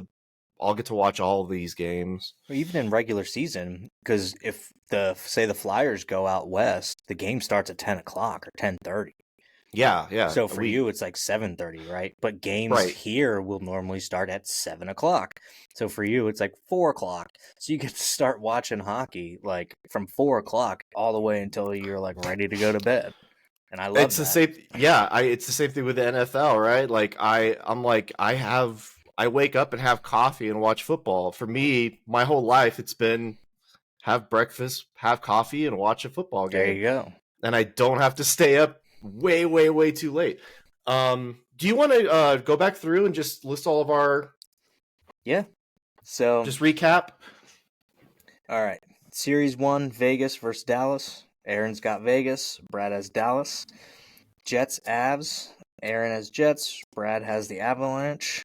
to watch all of these games.
Or even in regular season, because if the Flyers go out west, the game starts at 10 o'clock or 10:30.
Yeah.
So for you, it's like 7:30, right? But games here will normally start at 7 o'clock. So for you, it's like 4 o'clock. So you get to start watching hockey like from 4 o'clock all the way until you're like ready to go to bed. And I love
it's the same. Yeah, it's the same thing with the NFL, right? Like I wake up and have coffee and watch football. For me, my whole life, it's been have breakfast, have coffee, and watch a football game.
There you go.
And I don't have to stay up way, way, way too late. Do you want to go back through and just list all of our...
Yeah. So
just recap?
All right. Series 1, Vegas versus Dallas. Aaron's got Vegas. Brad has Dallas. Jets, Avs. Aaron has Jets. Brad has the Avalanche.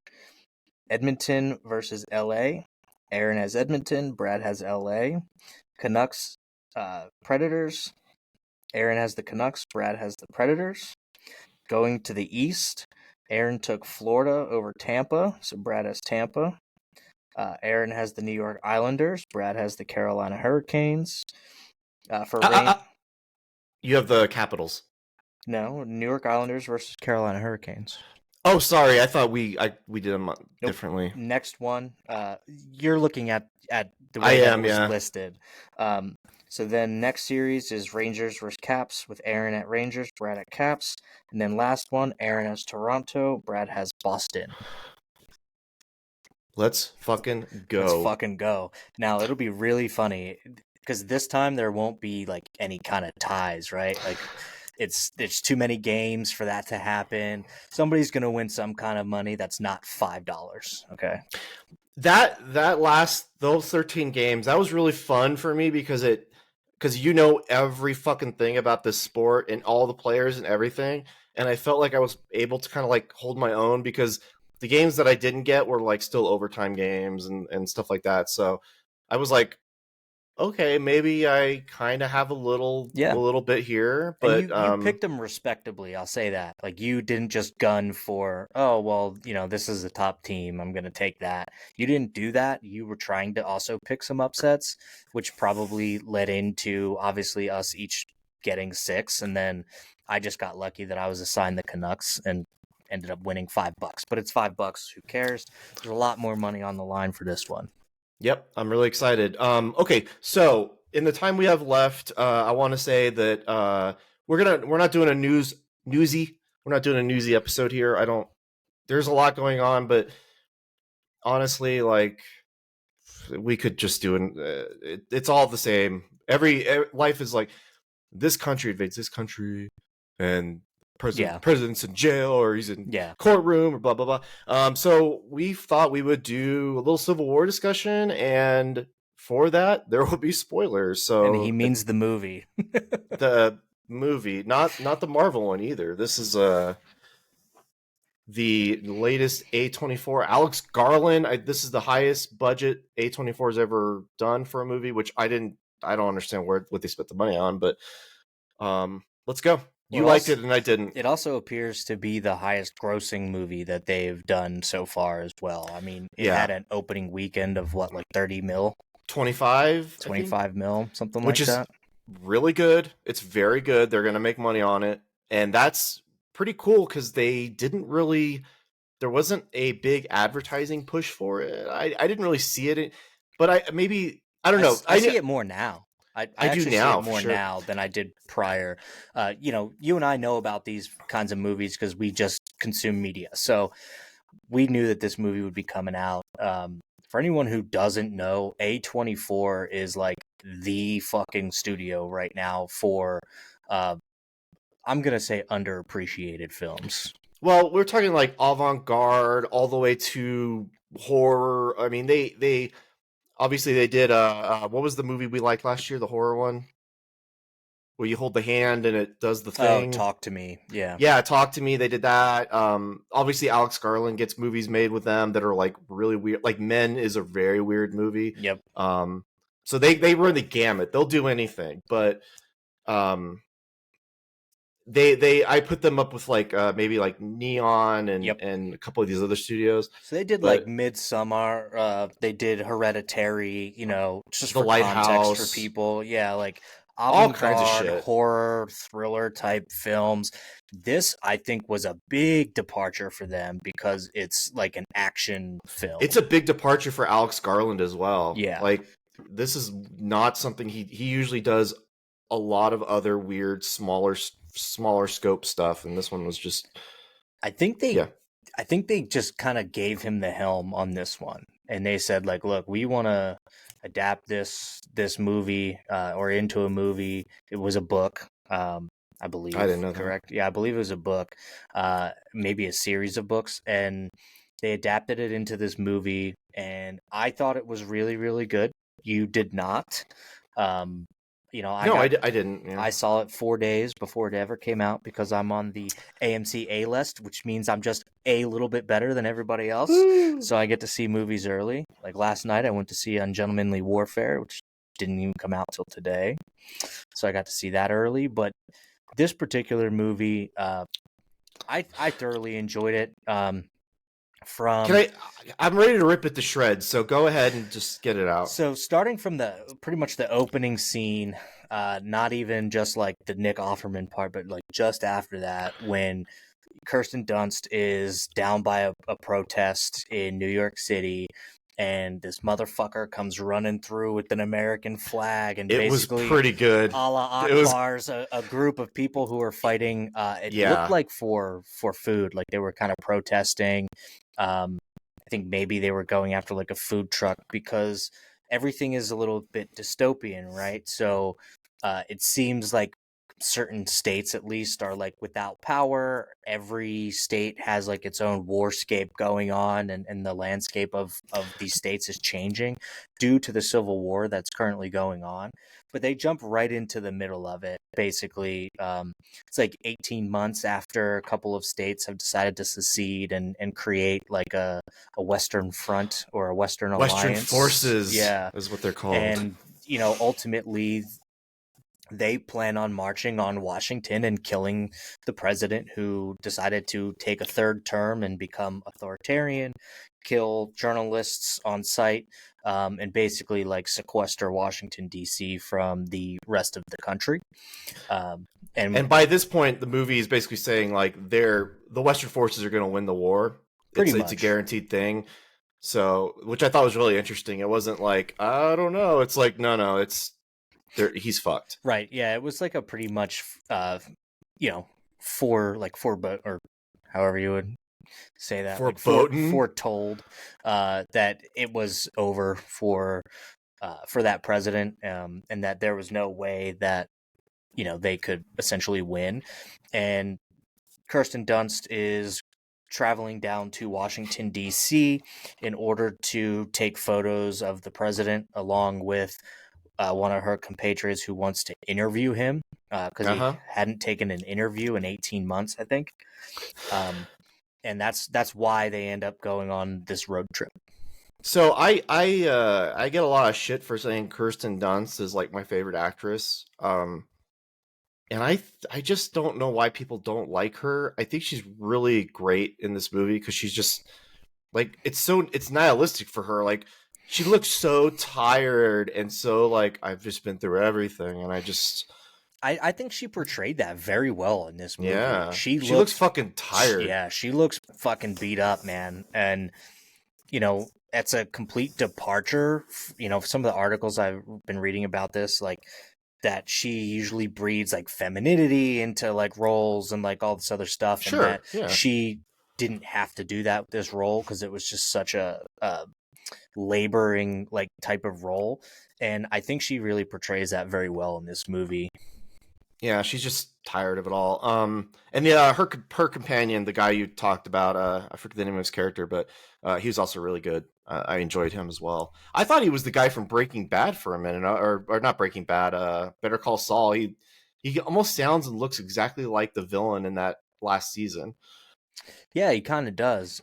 Edmonton versus LA. Aaron has Edmonton. Brad has LA. Canucks, Predators. Aaron has the Canucks. Brad has the Predators. Going to the East, Aaron took Florida over Tampa, so Brad has Tampa. Aaron has the New York Islanders. Brad has the Carolina Hurricanes.
You have the Capitals.
No, New York Islanders versus Carolina Hurricanes.
Oh, sorry. I thought we did them differently.
Next one. You're looking at the way that was listed. So then next series is Rangers versus Caps with Aaron at Rangers, Brad at Caps. And then last one, Aaron has Toronto, Brad has Boston.
Let's fucking go.
Let's fucking go. Now, it'll be really funny because this time there won't be like any kind of ties, right? Like it's too many games for that to happen. Somebody's going to win some kind of money that's not $5, okay?
Those 13 games, that was really fun for me because you know every fucking thing about this sport and all the players and everything. And I felt like I was able to kind of like hold my own because the games that I didn't get were like still overtime games and stuff like that. So I was like, okay, maybe I kind of have a little bit here, but
you picked them respectably. I'll say that. Like you didn't just gun for, oh well, this is the top team. I'm gonna take that. You didn't do that. You were trying to also pick some upsets, which probably led into obviously us each getting 6, and then I just got lucky that I was assigned the Canucks and ended up winning $5. But it's $5. Who cares? There's a lot more money on the line for this one.
Yep, I'm really excited. Okay, so in the time we have left, I want to say that we're not doing a newsy episode here. There's a lot going on, but honestly, like we could just do it's all the same. Every life is like this country invades this country, and president's in jail or he's in courtroom or blah blah blah. So we thought we would do a little Civil War discussion, and for that there will be spoilers. So
and he means the movie,
the movie, not the Marvel one either. This is the latest A24. Alex Garland. This is the highest budget A24 has ever done for a movie, which I don't understand what they spent the money on, but let's go. You liked it and I didn't.
It also appears to be the highest grossing movie that they've done so far as well. I mean, it had an opening weekend of what, like 30 mil?
25
mil, something
which
like that.
Which is really good. It's very good. They're going to make money on it. And that's pretty cool because there wasn't a big advertising push for it. I didn't really see it, but I don't know.
I see it more now. I do
now,
see it more now than I did prior. You and I know about these kinds of movies because we just consume media. So we knew that this movie would be coming out. For anyone who doesn't know, A24 is like the fucking studio right now for, I'm going to say, underappreciated films.
Well, we're talking like avant-garde all the way to horror. I mean, they obviously they did what was the movie we liked last year, the horror one? Where you hold the hand and it does the thing.
Oh, Talk to Me. Yeah.
Yeah, Talk to Me. They did that. Obviously Alex Garland gets movies made with them that are like really weird. Like Men is a very weird movie.
Yep.
So they run the gamut. They'll do anything. But I put them up with like maybe like Neon and a couple of these other studios.
So they did like Midsommar. They did Hereditary. Just
the
for
Lighthouse
context for people. Yeah, like
all kinds of shit,
horror, thriller type films. This, I think, was a big departure for them because it's like an action film.
It's a big departure for Alex Garland as well.
Yeah,
like this is not something he usually does. A lot of other weird smaller scope stuff, and this one was just
I think they just kind of gave him the helm on this one, and they said like, look, we want to adapt this movie or into a movie. It was a book, I believe.
I didn't know
correct. Yeah, I believe it was a book, maybe a series of books, and they adapted it into this movie, and I thought it was really, really good. You did not. I
didn't. Yeah.
I saw it 4 days before it ever came out because I'm on the AMC A list, which means I'm just a little bit better than everybody else.
Woo!
So I get to see movies early. Like last night, I went to see Ungentlemanly Warfare, which didn't even come out till today. So I got to see that early. But this particular movie, I thoroughly enjoyed it.
I'm ready to rip it to shreds, so go ahead and just get it out.
So starting from pretty much the opening scene, not even just like the Nick Offerman part, but like just after that, when Kirsten Dunst is down by a protest in New York City, and this motherfucker comes running through with an American flag, and
it
basically
was pretty good.
A la Akbar's a group of people who are fighting. It looked like for food, like they were kind of protesting. I think maybe they were going after like a food truck because everything is a little bit dystopian, right? So it seems like certain states at least are like without power. Every state has like its own warscape going on, and the landscape of these states is changing due to the civil war that's currently going on. But they jump right into the middle of it. Basically, it's like 18 months after a couple of states have decided to secede and create like a Western Front or a Western Alliance.
Western Forces, is what they're called.
And ultimately, they plan on marching on Washington and killing the president who decided to take a third term and become authoritarian, kill journalists on site, and basically like sequester Washington, D.C. from the rest of the country. And
by this point, the movie is basically saying like the Western forces are going to win the war. It's a guaranteed thing. So, which I thought was really interesting. It wasn't like, I don't know. It's like, no, he's fucked.
Right. Yeah. It was like a pretty much, or however you would say that, like
Foreboding.
foretold that it was over for that president, and that there was no way that they could essentially win. And Kirsten Dunst is traveling down to Washington, D.C. in order to take photos of the president along with one of her compatriots who wants to interview him because he
Uh-huh.
hadn't taken an interview in 18 months, I think. And that's why they end up going on this road trip.
So I get a lot of shit for saying Kirsten Dunst is like my favorite actress. And I just don't know why people don't like her. I think she's really great in this movie because she's just like it's nihilistic for her. Like she looks so tired and so like I've just been through everything and
I think she portrayed that very well in this movie.
yeah.
She
looks fucking tired.
Yeah, she looks fucking beat up, man. And that's a complete departure. Some of the articles I've been reading about this, like that she usually breeds like femininity into like roles and like all this other stuff,
Sure,
and that
yeah.
she didn't have to do that with this role because it was just such a laboring like type of role. And I think she really portrays that very well in this movie.
Yeah, she's just tired of it all. And yeah, her companion, the guy you talked about, I forget the name of his character, but he was also really good. I enjoyed him as well. I thought he was the guy from Breaking Bad for a minute, or not Breaking Bad, Better Call Saul. He almost sounds and looks exactly like the villain in that last season.
Yeah, he kind of does.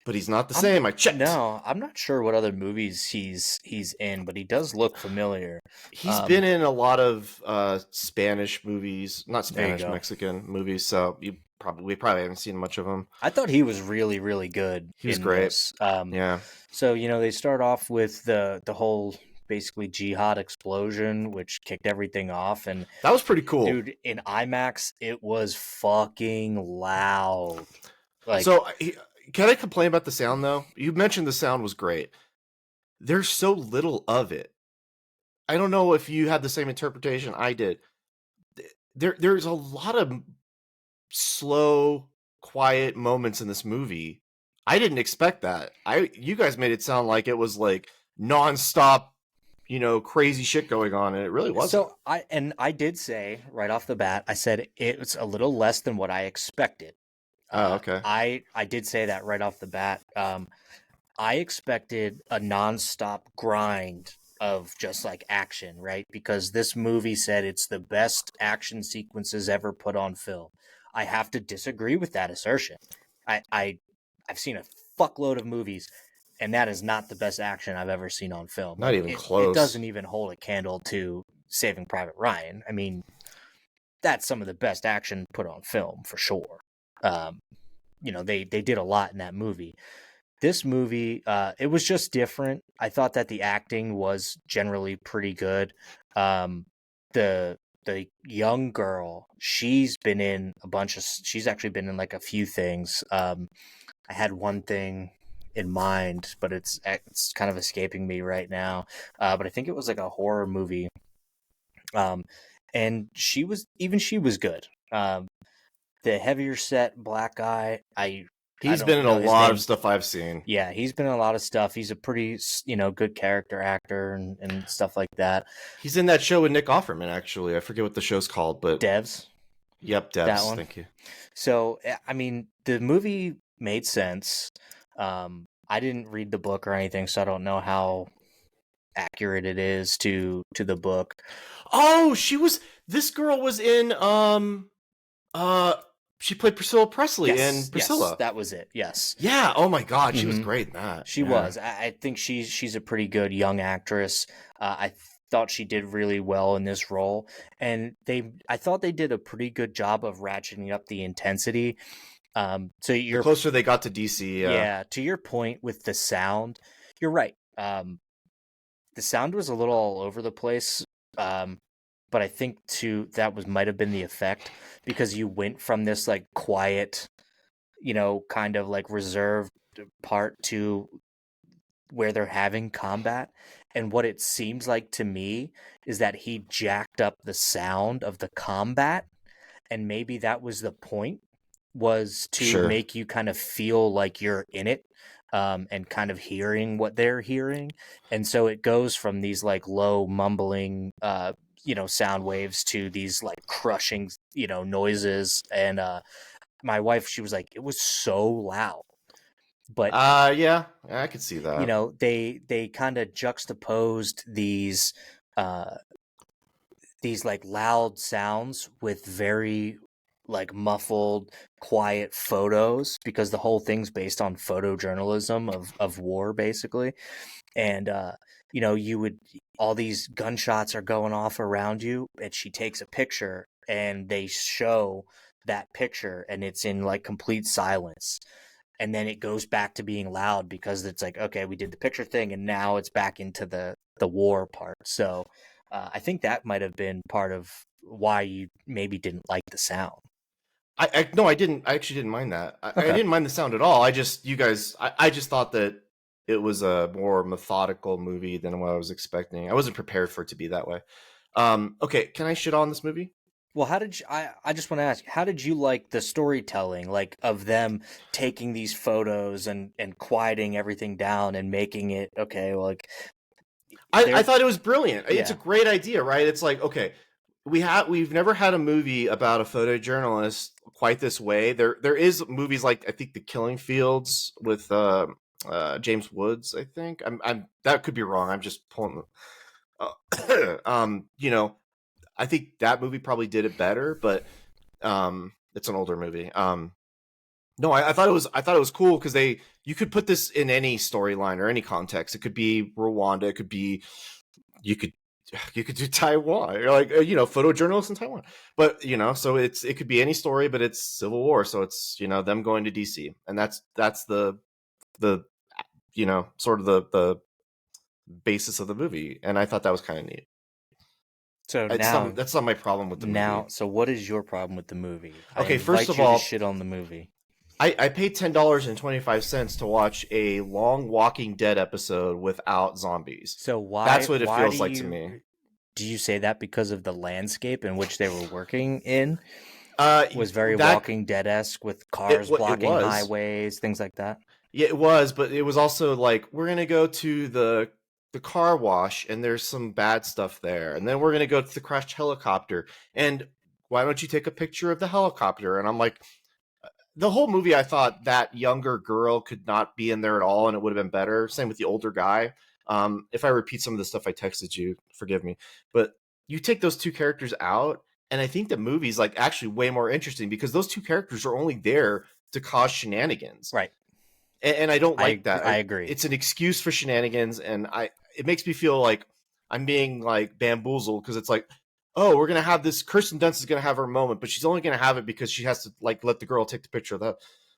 But he's not the same. I checked.
No, I'm not sure what other movies he's in, but he does look familiar.
He's been in a lot of Spanish movies, not
There you
Spanish,
go.
Mexican movies. So we probably haven't seen much of him.
I thought he was really, really good.
He was
in
great.
This.
Yeah.
So they start off with the whole basically jihad explosion, which kicked everything off, and
That was pretty cool.
dude, in IMAX, it was fucking loud. Like,
So can I complain about the sound though? You mentioned the sound was great. There's so little of it. I don't know if you had the same interpretation I did. There's a lot of slow, quiet moments in this movie. I didn't expect that. You guys made it sound like it was like nonstop, crazy shit going on, and it really wasn't.
so I did say right off the bat, I said it was a little less than what I expected.
Oh, okay.
I did say that right off the bat. I expected a nonstop grind of just like action, right? Because this movie said it's the best action sequences ever put on film. I have to disagree with that assertion. I've seen a fuckload of movies, and that is not the best action I've ever seen on film.
Not even close.
It doesn't even hold a candle to Saving Private Ryan. I mean, that's some of the best action put on film for sure. They did a lot in that movie. This movie, it was just different. I thought that the acting was generally pretty good. The young girl, she's actually been in like a few things. I had one thing in mind, but it's kind of escaping me right now. But I think it was like a horror movie. And she was good. The heavier set black guy,
He's been in a lot of stuff I've seen.
Yeah, he's been in a lot of stuff. He's a pretty, good character actor and stuff like that.
He's in that show with Nick Offerman, actually. I forget what the show's called, but
Devs.
Yep, Devs.
That one.
Thank you.
So, I mean, the movie made sense. I didn't read the book or anything, so I don't know how accurate it is to the book.
Oh, this girl was in she played Priscilla Presley in Priscilla.
Yes, that was it. Yes.
Yeah. Oh my God, she was great in that.
She was. I think she's a pretty good young actress. I thought she did really well in this role, and I thought they did a pretty good job of ratcheting up the intensity. So the
closer they got to DC.
Yeah. To your point with the sound, you're right. The sound was a little all over the place. But I think might have been the effect, because you went from this like quiet, kind of like reserved part to where they're having combat. And what it seems like to me is that he jacked up the sound of the combat, and maybe that was the point. was to
Sure.
make you kind of feel like you're in it, and kind of hearing what they're hearing. And so it goes from these like low mumbling, sound waves to these like crushing, noises. And my wife, she was like, it was so loud. But
Yeah, I could see that.
they kind of juxtaposed uh these like loud sounds with very like muffled, quiet photos, because the whole thing's based on photojournalism of war, basically. And you would, all these gunshots are going off around you, and she takes a picture and they show that picture, and it's in like complete silence, and then it goes back to being loud because it's like, okay, we did the picture thing and now it's back into the war part. So I think that might have been part of why you maybe didn't like the sound.
I no, I didn't. I actually didn't mind that. I
Okay.
didn't mind the sound at all. I just, you guys, I just thought that it was a more methodical movie than what I was expecting. I wasn't prepared for it to be that way. Okay, can I shit on this movie?
Well, how did you, I just want to ask, how did you like the storytelling, like of them taking these photos and quieting everything down and making it okay? Well, like
I
they're
thought it was brilliant. It's a
yeah,
great idea, right? It's like, okay, we've never had a movie about a photojournalist quite this way. There is movies like, I think, The Killing Fields with James Woods. I think I'm that could be wrong. I'm just pulling. You know, I think that movie probably did it better, but it's an older movie. No, I thought it was cool because you could put this in any storyline or any context. It could be Rwanda. It could be, you could you could do Taiwan, or like, photojournalists in Taiwan. But so it could be any story, but it's Civil War, so it's them going to DC, and that's the sort of the basis of the movie, and I thought that was kind of neat.
so
It's
now
not That's not my problem with the movie.
so what is your problem with the movie? I
Okay, first
invite
of
you to
all,
shit on the movie.
I paid $10.25 to watch a long Walking Dead episode without zombies.
So
That's what it
why
feels like to me.
do you say that because of the landscape in which they were working in
Uh,
was very
that
Walking Dead-esque, with cars
it
blocking
was.
highways, things like that?
Yeah, it was, but it was also like, we're gonna go to the car wash, and there's some bad stuff there, and then we're gonna go to the crashed helicopter, and why don't you take a picture of the helicopter? And I'm like, the whole movie, I thought that younger girl could not be in there at all, and it would have been better. Same with the older guy. If I repeat some of the stuff I texted you, forgive me, but you take those two characters out, and I think the movie's like actually way more interesting because those two characters are only there to cause shenanigans,
Right.
and I don't like that.
I agree.
It's an excuse for shenanigans, and it makes me feel like I'm being like bamboozled because it's like, oh, we're gonna have this. Kirsten Dunst is gonna have her moment, but she's only gonna have it because she has to like let the girl take the picture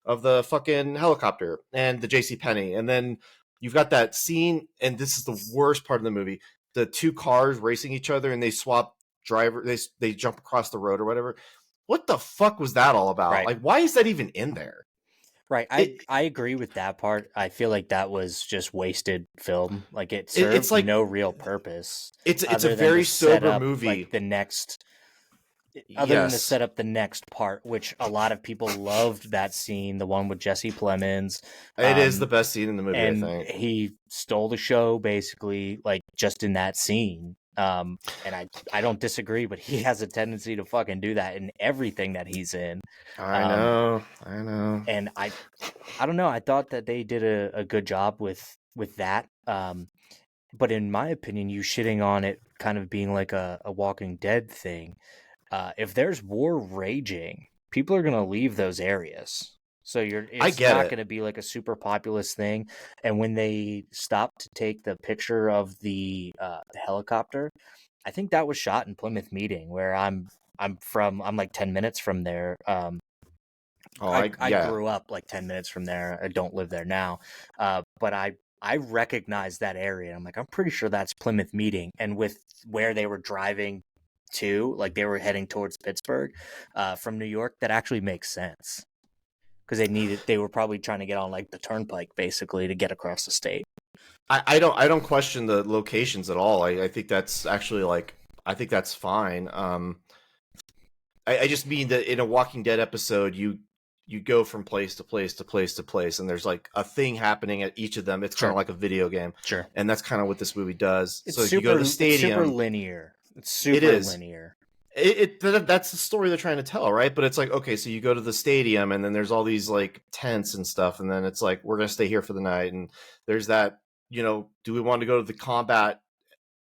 of the fucking helicopter and the JC Penney, and then you've got that scene, and this is the worst part of the movie: the two cars racing each other, and they swap driver. They jump across the road or whatever. What the fuck was that all about?
Right.
Like, why is that even in there?
Right.
It,
I agree with that part. I feel like that was just wasted film. Like it
it's
served
like
no real purpose
it's a
other than to
very
set
sober
up
movie.
like the next other than to
Yes,
set up the next part, which a lot of people loved that scene, the one with Jesse Plemons.
it is the best scene in the movie, I
And
think.
he stole the show basically, like just in that scene. And I don't disagree, but he has a tendency to fucking do that in everything that he's in.
I
Um,
know, I know.
and I don't know. I thought that they did a good job with that. But in my opinion, you shitting on it kind of being like a Walking Dead thing. If there's war raging, people are gonna leave those areas. So
I
it's
get
not
it.
gonna be like a super populous thing. And when they stopped to take the picture of the helicopter, I think that was shot in Plymouth Meeting, where I'm from. I'm like 10 minutes from there.
Oh,
I
yeah.
grew up like 10 minutes from there. I don't live there now, but I recognize that area. I'm like, I'm pretty sure that's Plymouth Meeting, and with where they were driving to, like they were heading towards Pittsburgh from New York, that actually makes sense because they were probably trying to get on like the turnpike basically to get across the state.
I don't question the locations at all. I think that's actually like, I think that's fine. I just mean that in a Walking Dead episode, you go from place to place to place to place, and there's like a thing happening at each of them. It's kind
Sure.
of like a video game,
Sure.
and that's kind of what this movie does.
It's
So if you go to the
super
stadium,
linear. It's
it
super
is.
linear.
That's the story they're trying to tell, right? But it's like, okay, so you go to the stadium, and then there's all these like tents and stuff, and then it's like, we're gonna stay here for the night, and there's that, do we want to go to the combat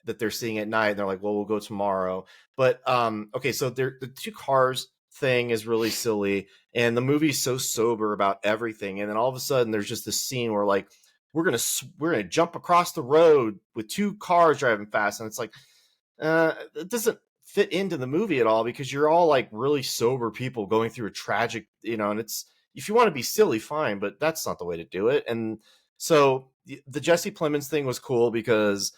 that they're seeing at night? And they're like, well, we'll go tomorrow. But okay, so the two cars thing is really silly, and the movie's so sober about everything, and then all of a sudden there's just this scene where like we're gonna jump across the road with two cars driving fast, and it's like, it doesn't fit into the movie at all, because you're all like really sober people going through a tragic, and it's, if you want to be silly, fine, but that's not the way to do it. And so the Jesse Plemons thing was cool because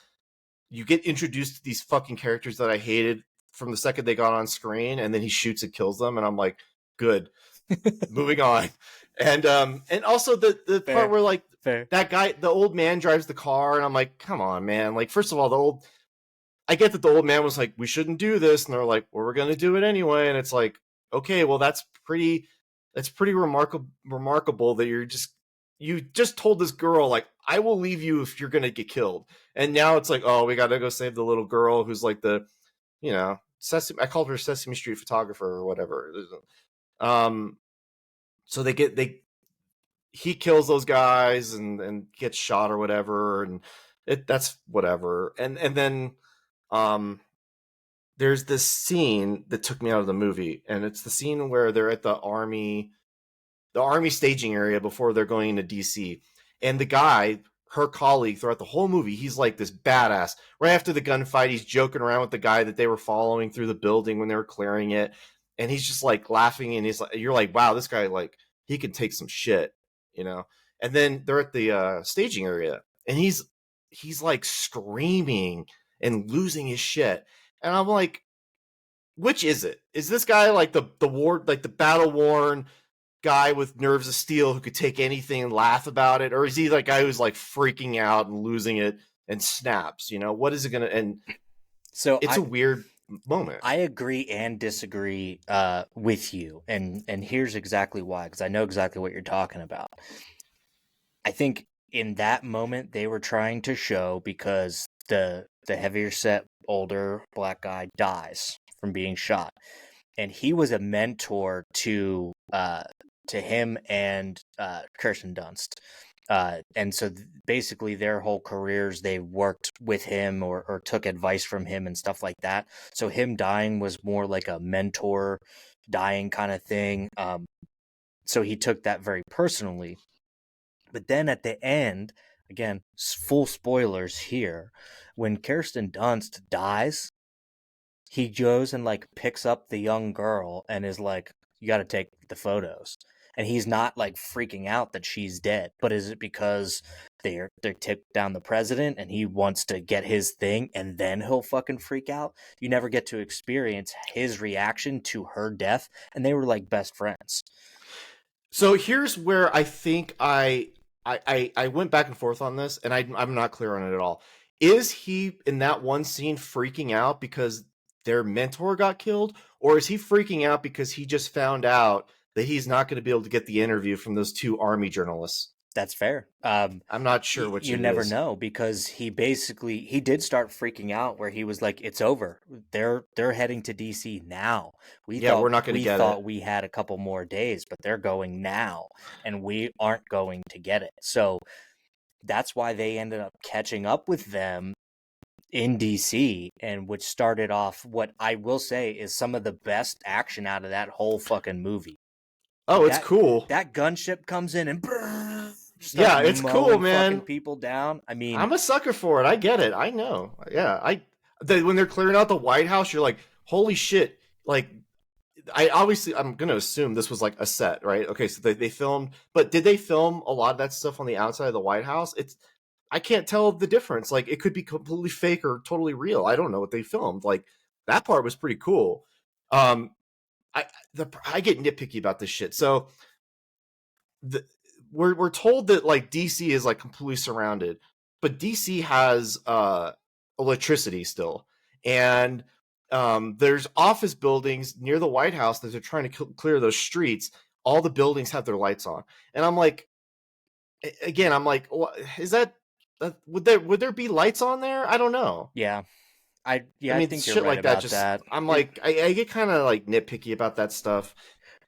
you get introduced to these fucking characters that I hated from the second they got on screen, and then he shoots and kills them, and I'm like, good, moving on. And also the
Fair.
part where like
Fair.
that guy, the old man, drives the car, and I'm like, come on, man. Like, first of all, I get that the old man was like, we shouldn't do this, and they're like, well, we're gonna do it anyway, and it's like, okay, well, that's pretty remarkable that you just told this girl, like, I will leave you if you're gonna get killed, and now it's like, oh, we gotta go save the little girl who's like the, I called her Sesame Street photographer or whatever. So he kills those guys and gets shot or whatever, and that's whatever, and then there's this scene that took me out of the movie, and it's the scene where they're at the army staging area before they're going into DC. And the guy, her colleague, throughout the whole movie, he's like this badass. Right after the gunfight, he's joking around with the guy that they were following through the building when they were clearing it, and he's just like laughing, and you're like, wow, this guy, like, he can take some shit, And then they're at the staging area, and he's like screaming and losing his shit. And I'm like, which is it? Is this guy like the battle worn guy with nerves of steel who could take anything and laugh about it, or is he that guy who's like freaking out and losing it and snaps? What is it gonna? And
so
it's a weird moment.
I agree and disagree with you, and here's exactly why, because I know exactly what you're talking about. I think in that moment they were trying to show, because the heavier set older black guy dies from being shot, and he was a mentor to him and Kirsten Dunst. And so basically their whole careers, they worked with him or took advice from him and stuff like that. So him dying was more like a mentor dying kind of thing. So he took that very personally. But then at the end, again, full spoilers here, when Kirsten Dunst dies, he goes and like picks up the young girl and is like, you got to take the photos. And he's not like freaking out that she's dead. But is it because they took down the president and he wants to get his thing and then he'll fucking freak out? You never get to experience his reaction to her death, and they were like best friends.
So here's where I think I went back and forth on this, and I'm not clear on it at all. Is he in that one scene freaking out because their mentor got killed, or is he freaking out because he just found out that he's not going to be able to get the interview from those two army journalists?
That's fair.
I'm not sure which
you
it
never
is.
know, because he did start freaking out where he was like, it's over. They're heading to DC now.
We're not going to get it.
We thought we had a couple more days, but they're going now, and we aren't going to get it. So that's why they ended up catching up with them in DC, and which started off what I will say is some of the best action out of that whole fucking movie.
Oh, it's cool.
That gunship comes in and
yeah, it's cool, man.
Fucking people down. I mean,
I'm a sucker for it. I get it. I know. Yeah, when they're clearing out the White House, you're like, holy shit! Like, I'm gonna assume this was like a set, right? Okay, so they filmed, but did they film a lot of that stuff on the outside of the White House? I can't tell the difference. Like, it could be completely fake or totally real. I don't know what they filmed. Like, that part was pretty cool. I get nitpicky about this shit. So we're told that like DC is like completely surrounded, but DC has electricity still, and there's office buildings near the White House that they're trying to clear those streets. all the buildings have their lights on, and I'm like, again, I'm like, is that would there be lights on there? I don't know.
Yeah. I
I mean,
think you're
shit
right
like that.
about
Just
that.
I'm like, I get kind of like nitpicky about that stuff.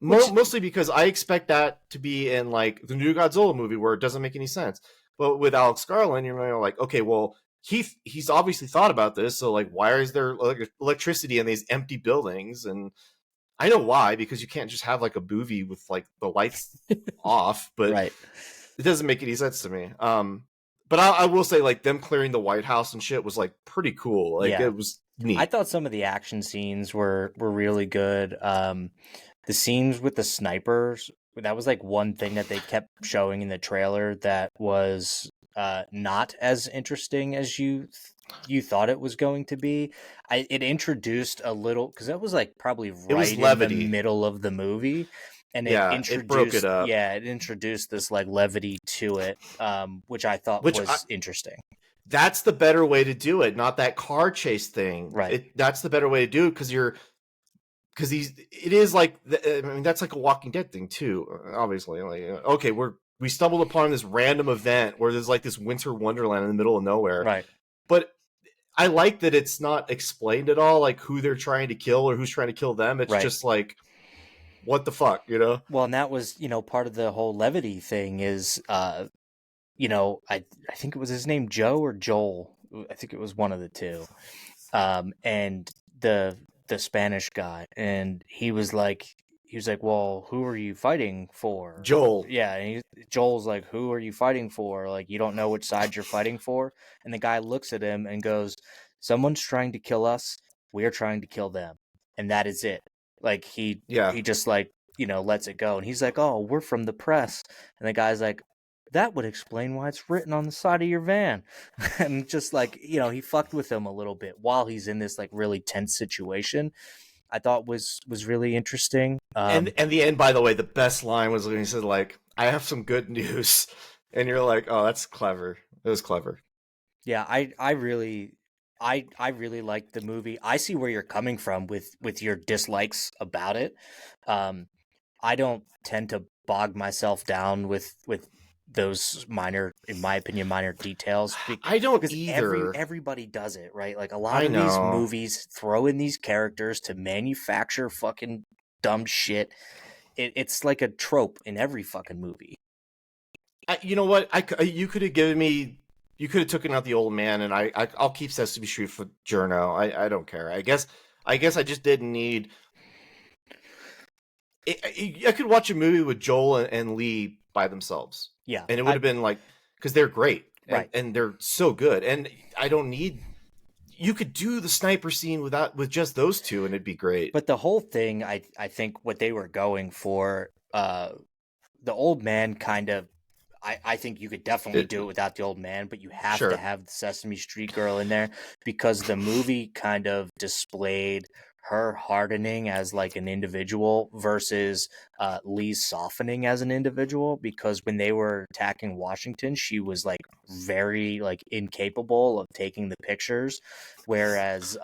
Which
Mostly because I expect that to be in like the new Godzilla movie where it doesn't make any sense. But with Alex Garland, you're like, okay, well, he's obviously thought about this. So like, why is there electricity in these empty buildings? And I know why, because you can't just have like a movie with like the lights off. But
right.
it doesn't make any sense to me. But I will say like them clearing the White House and shit was like pretty cool. Like
Yeah.
it was neat.
I thought some of the action scenes were really good. The scenes with the snipers, that was like one thing that they kept showing in the trailer that was not as interesting as you thought it was going to be. It introduced a little, because that was like probably
It was
right in the
levity.
middle of the movie, and
Yeah, it broke it up.
it introduced this like levity to it, which I thought was interesting.
That's the better way to do it, not that car chase thing.
Right.
That's the better way to do it because it is like, I mean, that's like a Walking Dead thing too. Obviously, like, okay, we stumbled upon this random event where there's like this winter wonderland in the middle of nowhere,
Right?
But I like that it's not explained at all, like who they're trying to kill or who's trying to kill them. It's just like, what the fuck, you know?
Well, and that was, part of the whole levity thing is, I think it was his name, Joe or Joel. I think it was one of the two. And the Spanish guy, and he was like, well, who are you fighting for?
Joel.
Yeah, and Joel's like, who are you fighting for? Like, you don't know which side you're fighting for? And the guy looks at him and goes, someone's trying to kill us, we're trying to kill them. And that is it. Like, he just like, lets it go. And he's like, oh, we're from the press. And the guy's like, that would explain why it's written on the side of your van. And just like, he fucked with him a little bit while he's in this like really tense situation. I thought was really interesting.
And the end, by the way, the best line was when he said like, I have some good news. And you're like, oh, that's clever. It was clever.
Yeah, I really liked the movie. I see where you're coming from with your dislikes about it. I don't tend to bog myself down with those minor, in my opinion, minor details.
I don't either.
Everybody does it, right? Like a lot of these movies throw in these characters to manufacture fucking dumb shit. It's like a trope in every fucking movie.
You know what? You could have given me. You could have taken out the old man, and I'll keep Sesame Street for Journo. I don't care. I guess I just didn't need. I could watch a movie with Joel and Lee by themselves.
Yeah,
and it would have been like, because they're great,
right?
And they're so good, and I don't need. You could do the sniper scene with just those two, and it'd be great.
But the whole thing, I think, what they were going for, the old man kind of. I think you could definitely do it without the old man, but you have to have the Sesame Street girl in there because the movie kind of displayed her hardening as like an individual versus Lee's softening as an individual, because when they were attacking Washington, she was like very like incapable of taking the pictures, whereas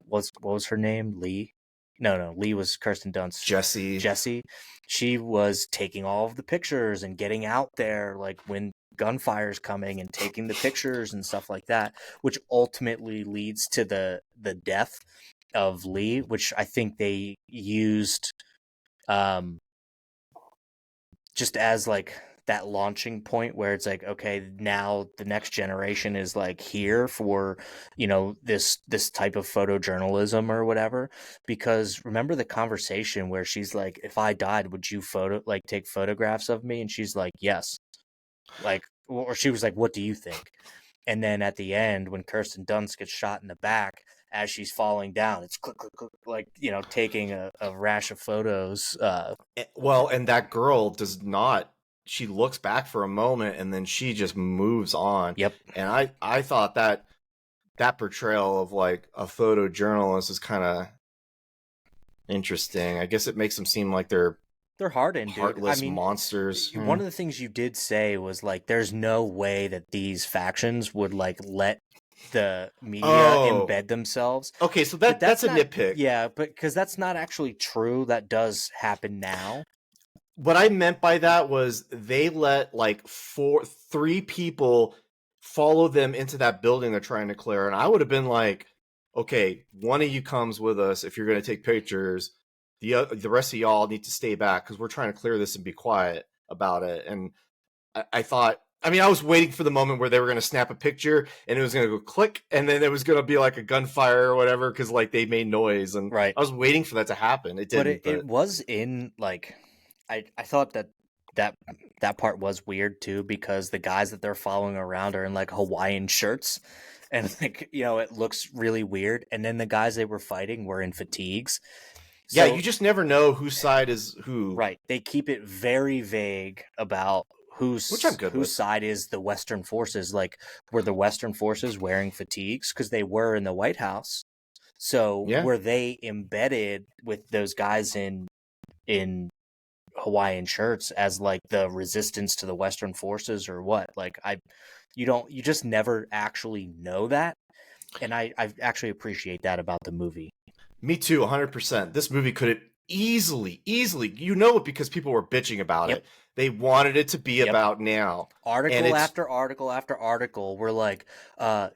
what was her name? Lee? No, Lee was Kirsten Dunst. Jessie. She was taking all of the pictures and getting out there like when gunfire's coming and taking the pictures and stuff like that, which ultimately leads to the death of Lee, which I think they used just as like that launching point where it's like, okay, now the next generation is like here for, this type of photojournalism or whatever. Because remember the conversation where she's like, if I died, would you take photographs of me? And she's like, yes. Like, or she was like, what do you think? And then at the end, when Kirsten Dunst gets shot in the back as she's falling down, it's click, click, click, like, taking a rash of photos.
Well, and that girl does not. She looks back for a moment and then she just moves on.
Yep.
And I thought that portrayal of like a photojournalist is kind of interesting. I guess it makes them seem like they're
hardened,
heartless monsters.
One of the things you did say was like, there's no way that these factions would like let the media embed themselves.
Okay, so that's a nitpick.
Yeah, but because that's not actually true. That does happen now.
what I meant by that was they let like three people follow them into that building they're trying to clear, and I would have been like, okay, one of you comes with us if you're going to take pictures. The rest of y'all need to stay back because we're trying to clear this and be quiet about it. And I thought, I mean, I was waiting for the moment where they were going to snap a picture and it was going to go click, and then it was going to be like a gunfire or whatever because like they made noise, and
Right.
I was waiting for that to happen. It
But
didn't,
it
but
was in like I thought that that part was weird too because the guys that they're following around are in like Hawaiian shirts and like it looks really weird, and then the guys they were fighting were in fatigues.
yeah,
So
you just never know whose side is who,
right, they keep it very vague about
which I'm good
whose
with.
side is the Western forces. Like, were the Western forces wearing fatigues because they were in the White House? So
Yeah,
were they embedded with those guys in Hawaiian shirts as like the resistance to the Western forces or what? Like you just never actually know that. And I actually appreciate that about the movie.
me too, 100%. This movie could have easily, you know it because people were bitching about
Yep.
it. They wanted it to be
Yep.
about now, and
Article
it's
after article after article were like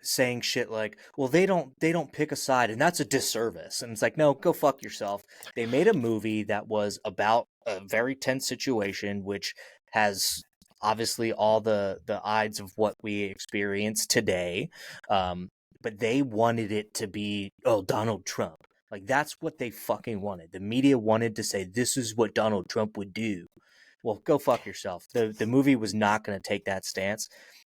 saying shit like, well, they don't pick a side and that's a disservice. And it's like, no, go fuck yourself. They made a movie that was about a very tense situation, which has obviously all the odds of what we experience today. Um, but they wanted it to be, oh, Donald Trump. Like, that's what they fucking wanted. The media wanted to say this is what Donald Trump would do. Well, go fuck yourself. The movie was not going to take that stance.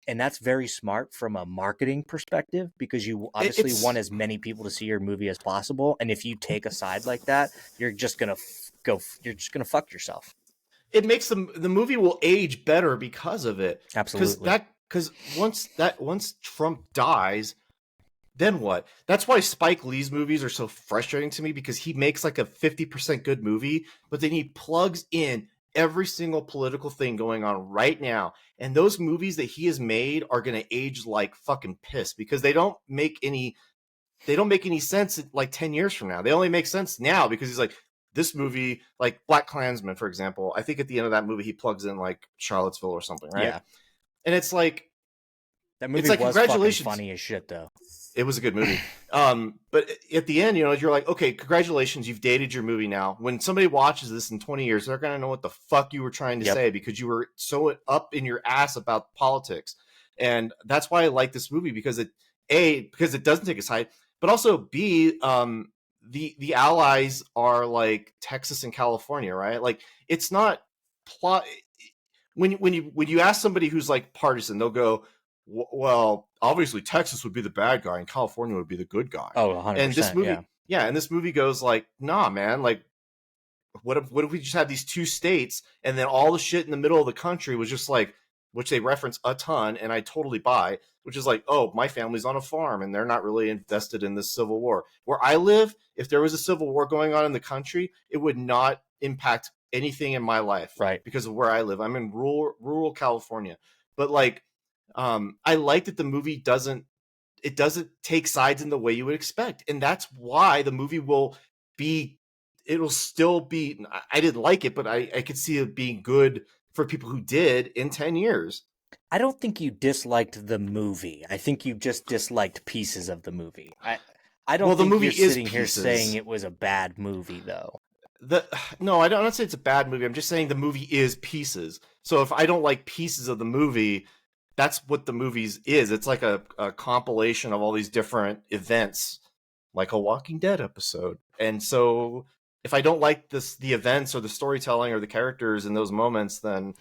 And that's very smart from a marketing perspective because you obviously want
it's
as many people to see your movie as possible. And if you take a side like that, you're just going to you're just going to fuck yourself.
it makes the movie will age better because of it.
Absolutely.
Because once Trump dies, then what? That's why Spike Lee's movies are so frustrating to me because he makes like a 50% good movie, but then he plugs in every single political thing going on right now. And those movies that he has made are going to age like fucking piss because they don't make any sense like 10 years from now. They only make sense now because he's like, this movie, like Black Klansman, for example, I think at the end of that movie he plugs in like Charlottesville or something, right?
Yeah.
And
That
it's
movie
like
was fucking
congratulations.
funny as shit, though.
It was a good movie. But at the end, you're like, okay, congratulations, you've dated your movie now. When somebody watches this in 20 years, they're gonna know what the fuck you were trying to
Yep.
say because you were so up in your ass about politics. And that's why I like this movie because because it doesn't take a side, but also B, the allies are like Texas and California, right? Like it's not plot when you ask somebody who's like partisan, they'll go, well, obviously Texas would be the bad guy and California would be the good guy.
Oh,
And this
100%. Yeah.
movie, yeah, and this movie goes like, nah, man, like what if we just had these two states and then all the shit in the middle of the country was just like, which they reference a ton and I totally buy, which is like, oh, my family's on a farm and they're not really invested in this civil war. Where I live, if there was a civil war going on in the country, it would not impact anything in my life
Right.
because of where I live. I'm in rural California. But like I like that the movie doesn't take sides in the way you would expect. And that's why the movie be it'll still be I didn't like it, but I could see it being good for people who did in 10 years.
I don't think you disliked the movie. I think you just disliked pieces of the movie. I
Well,
don't
the
think
movie
you're
is
sitting here saying
pieces.
it was a bad movie, though.
The No, I don't, I'm not saying it's a bad movie. I'm just saying the movie is pieces. So if I don't like pieces of the movie, that's what the movies is. It's like a compilation of all these different events, like a Walking Dead episode. And so if I don't like the events or the storytelling or the characters in those moments, then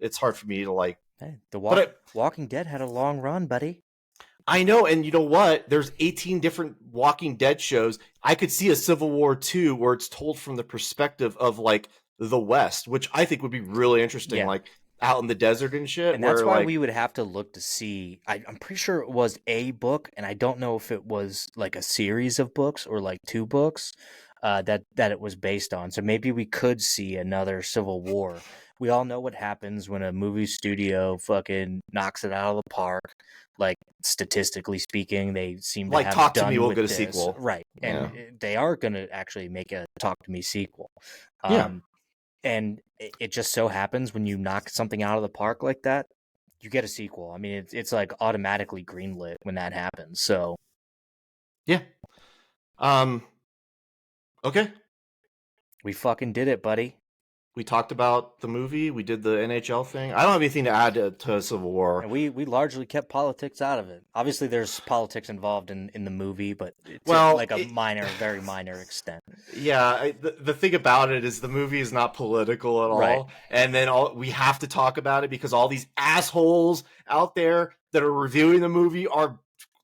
it's hard for me to like.
Hey,
But
Walking Dead had a long run, buddy.
I know, and you know what? There's 18 different Walking Dead shows. I could see a Civil War 2 where it's told from the perspective of like the West, which I think would be really interesting,
Yeah.
like out in the desert and shit,
And that's
where
why
like
we would have to look to see. I'm pretty sure it was a book, and I don't know if it was like a series of books or like two books that it was based on. So maybe we could see another Civil War. We all know what happens when a movie studio fucking knocks it out of the park. Like, statistically speaking, they seem to have
Talk to Me
done
will
with
get a
this.
sequel.
Right. And
Yeah.
they are going to actually make a Talk to Me sequel.
Yeah.
Um, And it just so happens when you knock something out of the park like that, you get a sequel. I mean, it's like automatically greenlit when that happens. So
Yeah. Okay.
we fucking did it, buddy.
We talked about the movie. We did the NHL thing. I don't have anything to add to Civil War.
And we largely kept politics out of it. Obviously, there's politics involved in the movie, but it's like a minor, very minor extent.
Yeah, the thing about it is the movie is not political at all,
Right.
and then we have to talk about it because all these assholes out there that are reviewing the movie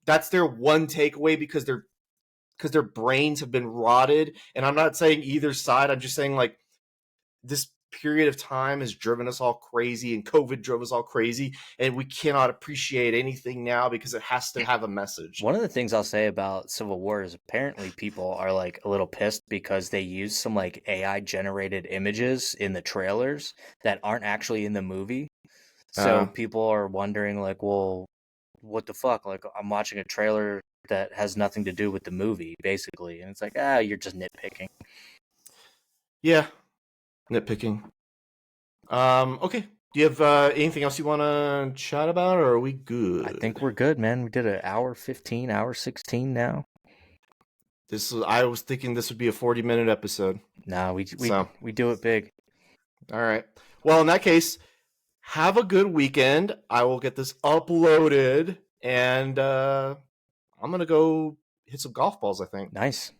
that's their one takeaway because their brains have been rotted. And I'm not saying either side. I'm just saying like this period of time has driven us all crazy, and COVID drove us all crazy, and we cannot appreciate anything now because it has to have a message.
One of the things I'll say about Civil War is apparently people are like a little pissed because they use some like AI generated images in the trailers that aren't actually in the movie. So people are wondering like, well, what the fuck? Like I'm watching a trailer that has nothing to do with the movie, basically. And it's like, you're just nitpicking.
Yeah. Nitpicking. Okay. Do you have anything else you want to chat about, or are we good?
I think we're good, man. We did an hour 15, hour 16 now.
I was thinking this would be a 40-minute episode.
No, we do it big.
All right. Well, in that case, have a good weekend. I will get this uploaded, and I'm gonna go hit some golf balls, I think.
Nice.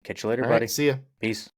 Catch you later,
All
buddy.
right, see ya.
Peace.